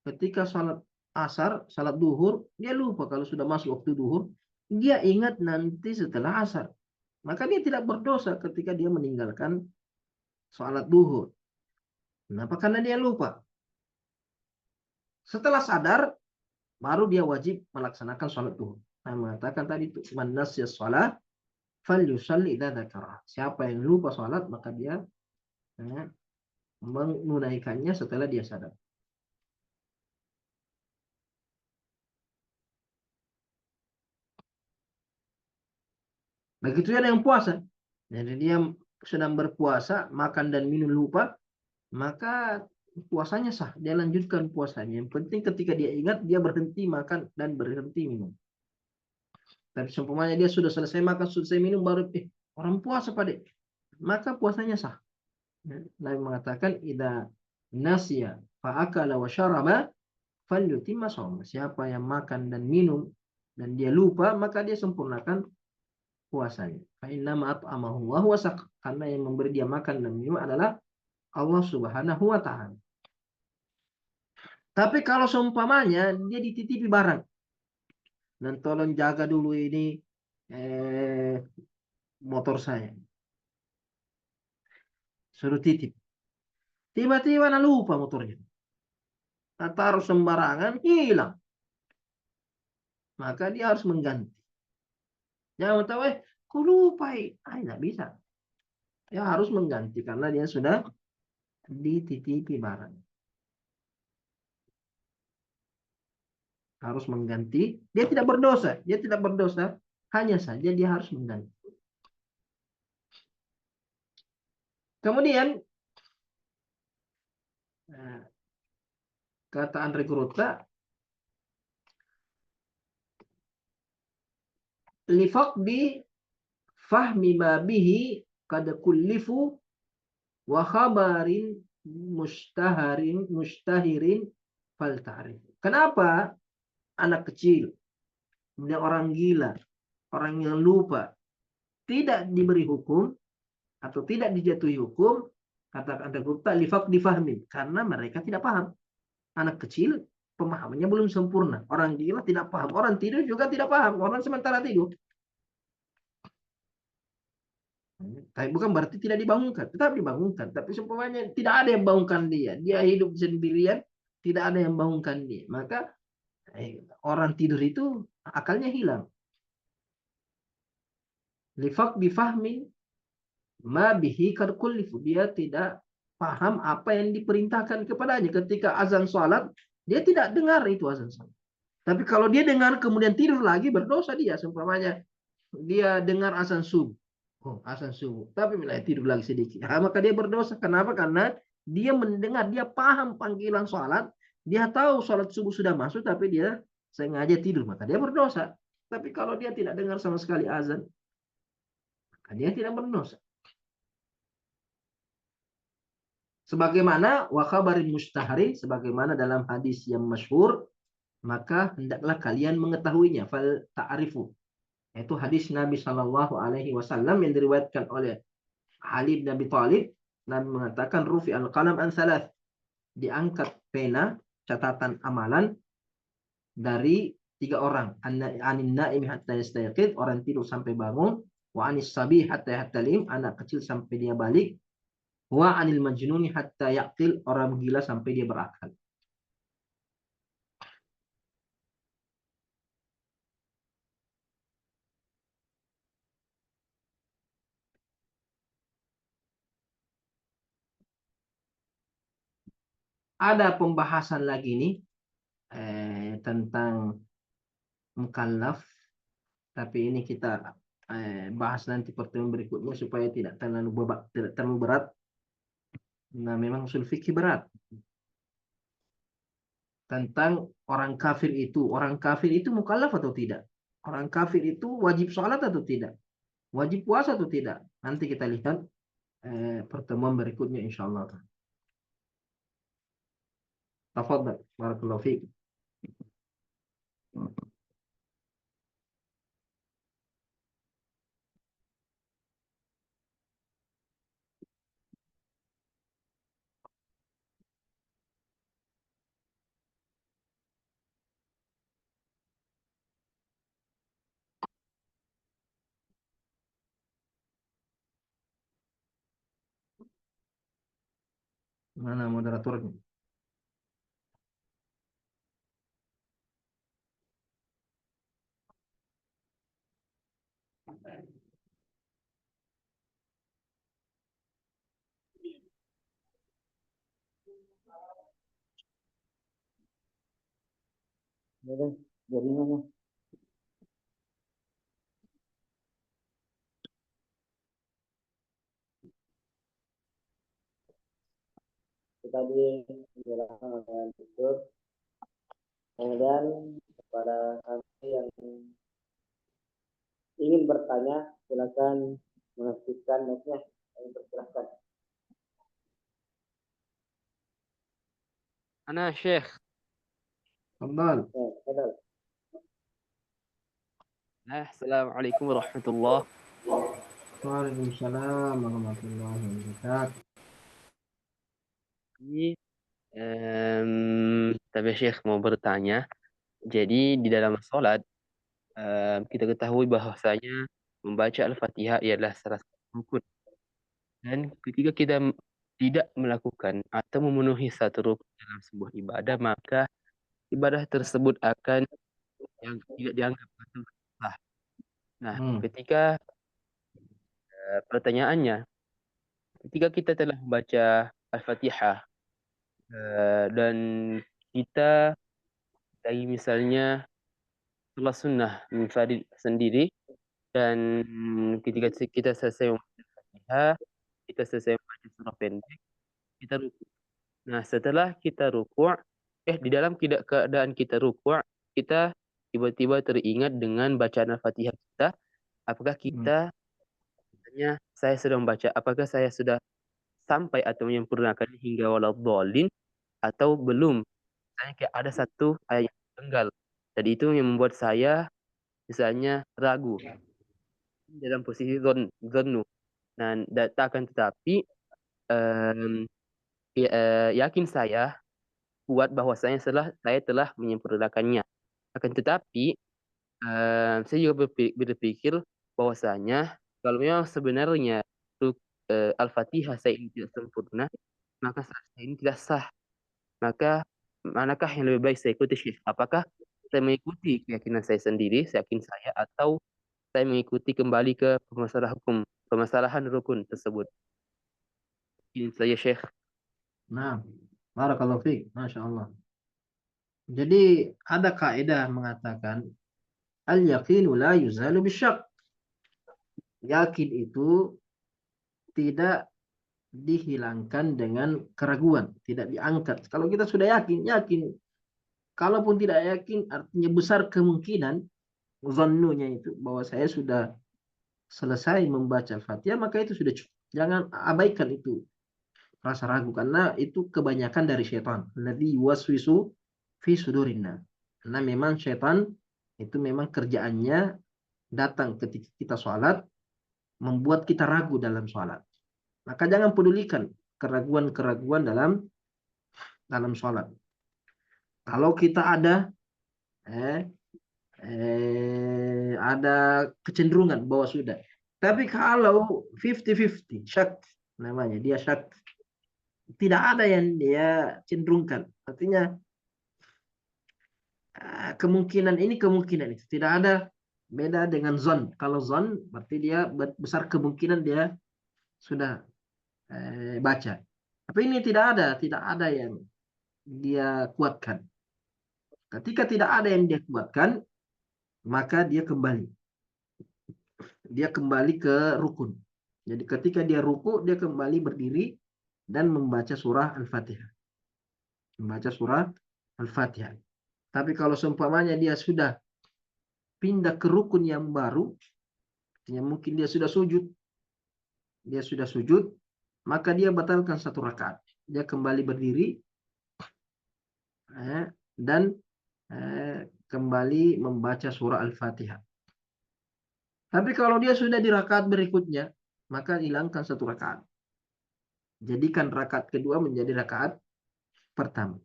ketika salat asar, salat duhur, dia lupa kalau sudah masuk waktu duhur, dia ingat nanti setelah asar. Maka dia tidak berdosa ketika dia meninggalkan salat duhur. Kenapa? Karena dia lupa. Setelah sadar, baru dia wajib melaksanakan salat duhur. Saya mengatakan tadi itu, man nasiya shalah falyusalli idza dzakara. Siapa yang lupa salat, maka dia menunaikannya setelah dia sadar. Begitu ada yang puasa. Jadi dia sedang berpuasa, makan dan minum lupa, maka puasanya sah. Dia lanjutkan puasanya. Yang penting ketika dia ingat, dia berhenti makan dan berhenti minum. Tapi seumpamanya dia sudah selesai makan, selesai minum, baru orang puasa pada, maka puasanya sah. Nabi mengatakan, idza nasiya fa'akala wa syaraba falyutimma shauma. Siapa yang makan dan minum dan dia lupa, maka dia sempurnakan puasanya. Fa innama at'amahu wa saq. Karena yang memberi dia makan dan minum adalah Allah Subhanahu wa taala. Tapi kalau seumpamanya dia dititipi barang, dan tolong jaga dulu ini motor saya, suruh titip. Tiba-tiba lupa motornya, taruh sembarangan, hilang. Maka dia harus mengganti. Jangan tahu, kok lupa? Nggak bisa. Dia harus mengganti karena dia sudah dititipi barang. Harus mengganti. Dia tidak berdosa. Dia tidak berdosa. Hanya saja dia harus mengganti. Kemudian kata Andre Gruta, lifaqdi fahmi ma bihi kad kullifu wa khabarin mustahirin fal ta'rif. Kenapa anak kecil, kemudian orang gila, orang yang lupa tidak diberi hukum atau tidak dijatuhi hukum? Kata Anda Gupta, lifaq difahmi, karena mereka tidak paham. Anak kecil pemahamannya belum sempurna. Orang gila tidak paham. Orang tidur juga tidak paham. Orang sementara tidur. Tapi bukan berarti tidak dibangunkan. Tetap dibangunkan. Tapi seumpamanya tidak ada yang bangunkan dia. Dia hidup sendirian. tidak ada yang bangunkan dia, maka orang tidur itu akalnya hilang. Lifaq bifahmi ma bihi karkullifu, dia tidak paham apa yang diperintahkan kepadanya. Ketika azan sholat, dia tidak dengar itu azan sholat. Tapi kalau dia dengar kemudian tidur lagi, berdosa dia. Seumpamanya dia dengar azan subuh, oh azan subuh, tapi mulai tidur lagi sedikit, maka dia berdosa. Kenapa? Karena dia mendengar, dia paham panggilan sholat, dia tahu sholat subuh sudah masuk, tapi dia sengaja tidur, maka dia berdosa. Tapi kalau dia tidak dengar sama sekali azan, maka dia tidak berdosa. Sebagaimana wa khabarin mustahri, sebagaimana dalam hadis yang masyhur, maka hendaklah kalian mengetahuinya, fal ta'rifu. Itu hadis Nabi Shallallahu Alaihi Wasallam yang diriwayatkan oleh Ali bin Abi Thalib. Nabi mengatakan rufi al-qalam an thalath, diangkat pena catatan amalan dari 3 orang. Anin naimi hatta yastayqid, orang tidur sampai bangun. Wa anis sabi hatta yahtalim, anak kecil sampai dia balik. Wa anil majnuni hatta yaqil, orang gila sampai dia berakal. Ada pembahasan lagi nih tentang mukallaf, tapi ini kita bahas nanti pertemuan berikutnya supaya tidak terlalu berat. Nah, memang usul fikih berat tentang orang kafir itu mukallaf atau tidak, orang kafir itu wajib sholat atau tidak, wajib puasa atau tidak. Nanti kita lihat pertemuan berikutnya insyaallah. Tafadhal, barakallahu fiik. Mana moderatornya? Jaringannya. Tadi dijelaskan oleh Dokter. Kemudian kepada kami yang ingin bertanya, silakan mengaktifkan mic-nya. Silakan. أنا شيخ. Tafadhal. Tafadhal. السلام عليكم ورحمة الله. Waalaikumsalam warahmatullahi wabarakatuh. Tapi Syekh mau bertanya. Jadi di dalam sholat kita ketahui bahwasanya membaca Al-Fatihah ialah salah satu rukun. Dan ketika kita tidak melakukan atau memenuhi satu rukun dalam sebuah ibadah, maka ibadah tersebut akan yang tidak dianggap sah. Nah, ketika pertanyaannya, ketika kita telah membaca Al-Fatihah dan kita dari misalnya sholat sunnah munfarid sendiri, dan ketika kita selesai membaca Al-Fatihah, kita selesai membaca surah pendek, kita rukuk. Nah, setelah kita rukuk, di dalam keadaan kita rukuk, kita tiba-tiba teringat dengan bacaan Al-Fatihah kita. Apakah kita saya sudah membaca, apakah saya sudah sampai atau menyempurnakan hingga waladhdallin atau belum? Misalnya kayak ada satu ayat yang tenggal, dan itu yang membuat saya misalnya ragu dalam posisi zonnu. Nah, akan tetapi yakin saya kuat bahwasanya saya telah menyempurnakannya. Akan tetapi saya juga berpikir bahwasanya kalau memang sebenarnya untuk Al-Fatihah saya ini tidak sempurna, maka saya ini tidak sah. Maka manakah yang lebih baik saya ikuti, Syekh? Apakah saya mengikuti keyakinan saya sendiri, yakin saya, atau saya mengikuti kembali ke permasalahan rukun tersebut? Ini saya, Syekh. Nah, barakallahu fiik, masya Allah. Jadi ada kaidah mengatakan al-yaqinu la yuzalu bisyak. Yakin itu tidak dihilangkan dengan keraguan, tidak diangkat. Kalau kita sudah yakin, yakin. Kalaupun tidak yakin, artinya besar kemungkinan zannunya itu bahwa saya sudah selesai membaca Al-Fatihah, maka itu sudah cukup. Jangan abaikan itu rasa ragu, karena itu kebanyakan dari syaitan. Alladzi yuwaswisu fi sudurinna. Karena memang syaitan itu memang kerjaannya datang ketika kita sholat, membuat kita ragu dalam sholat. Maka jangan pedulikan keraguan-keraguan dalam sholat. Kalau kita ada kecenderungan bahwa sudah. Tapi kalau 50-50, syak namanya, dia syak. Tidak ada yang dia cenderungkan. Artinya kemungkinan ini, kemungkinan itu. Tidak ada, beda dengan zon. Kalau zon berarti dia besar kemungkinan dia sudah baca. Tapi ini tidak ada yang dia kuatkan. Ketika tidak ada yang dia kuatkan, maka dia kembali ke rukun. Jadi ketika dia ruku, dia kembali berdiri dan membaca surah Al-Fatihah. Tapi kalau seumpamanya dia sudah pindah ke rukun yang baru, artinya mungkin dia sudah sujud, maka dia batalkan satu rakaat. Dia kembali berdiri dan kembali membaca surah Al-Fatihah. Tapi kalau dia sudah di rakaat berikutnya, maka hilangkan satu rakaat. Jadikan rakaat kedua menjadi rakaat pertama.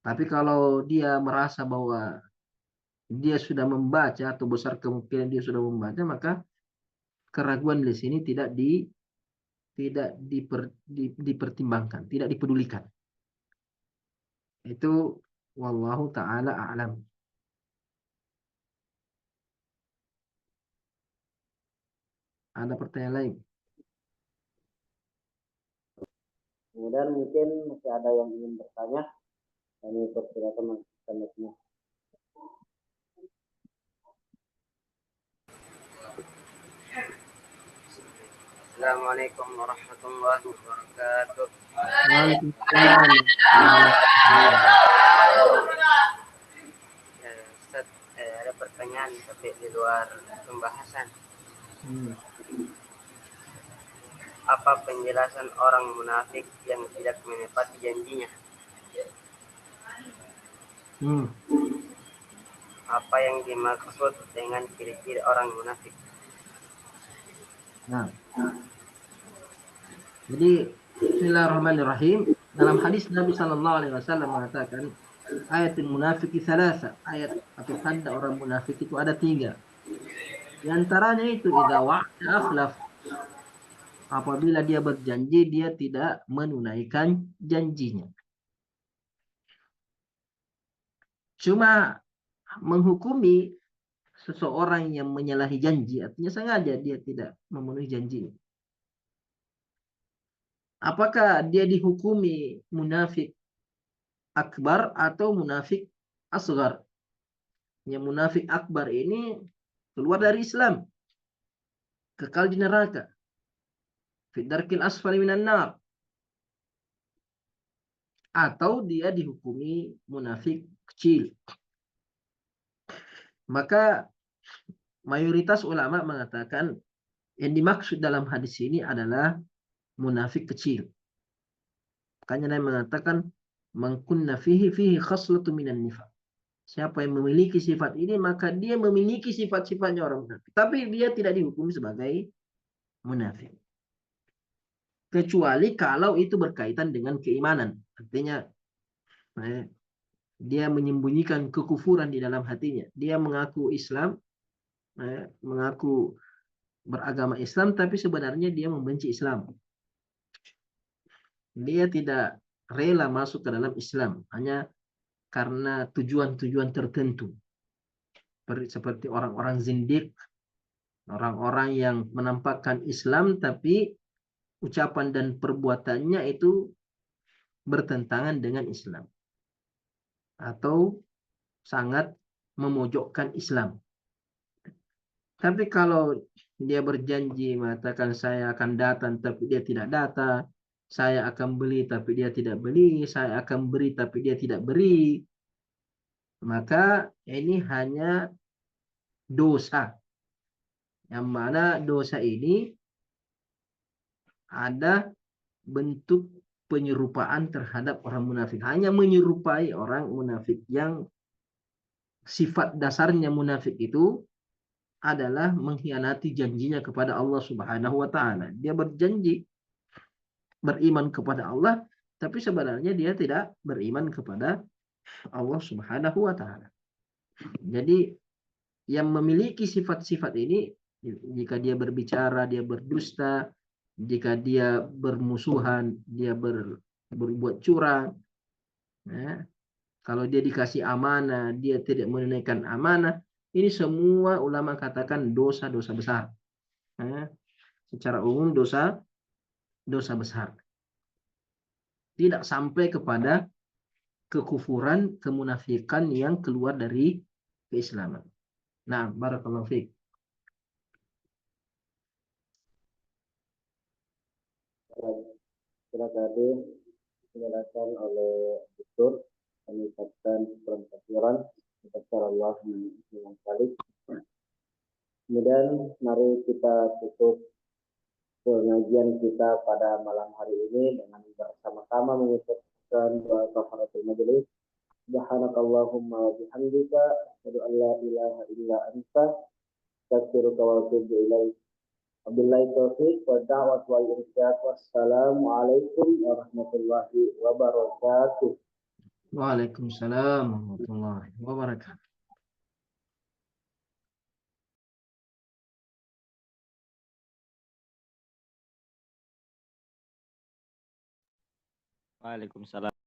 Tapi kalau dia merasa bahwa dia sudah membaca atau besar kemungkinan dia sudah membaca, maka keraguan di sini tidak dipertimbangkan, tidak dipedulikan. Itu wallahu taala a'lam. Ada pertanyaan lain? Kemudian mungkin masih ada yang ingin bertanya. Kami persilakan menanya. Assalamualaikum warahmatullahi wabarakatuh. Waalaikumsalam. Ustaz, ada pertanyaan tapi di luar pembahasan. Apa penjelasan orang munafik yang tidak menepati janjinya? Apa yang dimaksud dengan ciri-ciri orang munafik? Nah, jadi Bismillahirrahmanirrahim. Dalam hadis Nabi Shallallahu Alaihi Wasallam mengatakan ayatul munafiki salasa, ayat atau tanda orang munafik itu ada 3. Di antaranya itu idza wa'ada akhlaf. Apabila dia berjanji, dia tidak menunaikan janjinya. Cuma menghukumi seseorang yang menyalahi janji, artinya sengaja dia tidak memenuhi janjinya. Apakah dia dihukumi munafik akbar atau munafik asgar? Yang munafik akbar ini keluar dari Islam, kekal di neraka, fi darkil asfali minan nar. Atau dia dihukumi munafik kecil. Maka mayoritas ulama mengatakan yang dimaksud dalam hadis ini adalah munafik kecil. Makanya Nabi mengatakan man kunna fihi khaslatu minan nifaq. Siapa yang memiliki sifat ini, maka dia memiliki sifat-sifatnya orang munafik. Tapi dia tidak dihukumi sebagai munafik. Kecuali kalau itu berkaitan dengan keimanan. Artinya dia menyembunyikan kekufuran di dalam hatinya. Dia mengaku Islam, mengaku beragama Islam, tapi sebenarnya dia membenci Islam. Dia tidak rela masuk ke dalam Islam hanya karena tujuan-tujuan tertentu. Seperti orang-orang zindik, orang-orang yang menampakkan Islam tapi ucapan dan perbuatannya itu bertentangan dengan Islam atau sangat memojokkan Islam. Tapi kalau dia berjanji mengatakan saya akan datang tapi dia tidak datang, saya akan beli tapi dia tidak beli, saya akan beri tapi dia tidak beri, maka ini hanya dosa. Yang mana dosa ini ada bentuk penyerupaan terhadap orang munafik. Hanya menyerupai orang munafik yang sifat dasarnya munafik itu adalah mengkhianati janjinya kepada Allah Subhanahu wa taala. Dia berjanji beriman kepada Allah, tapi sebenarnya dia tidak beriman kepada Allah Subhanahu wa taala. Jadi yang memiliki sifat-sifat ini, jika dia berbicara, dia berdusta, jika dia bermusuhan, dia berbuat curang, ya. Kalau dia dikasih amanah, dia tidak menunaikan amanah, ini semua ulama katakan dosa-dosa besar. Ya. Secara umum dosa besar. Tidak sampai kepada kekufuran, kemunafikan yang keluar dari keislaman. Nah, barakallahu fiik. Setelah tadi dijelaskan oleh Dokter, kami ucapkan perhatian kepada Allah yang sekali. Kemudian mari kita tutup pengajian kita pada malam hari ini dengan bersama-sama mengucapkan doa kafaratul majelis. Subhanakallahumma wa bihamdika asyhadu an la ilaha illa anta astaghfiruka wa atubu ilaik. Wabillahi taufiq wa da'wat wal irsyad. Wassalamualaikum warahmatullahi wabarakatuh. Waalaikumsalam warahmatullahi wabarakatuh. Waalaikumsalam.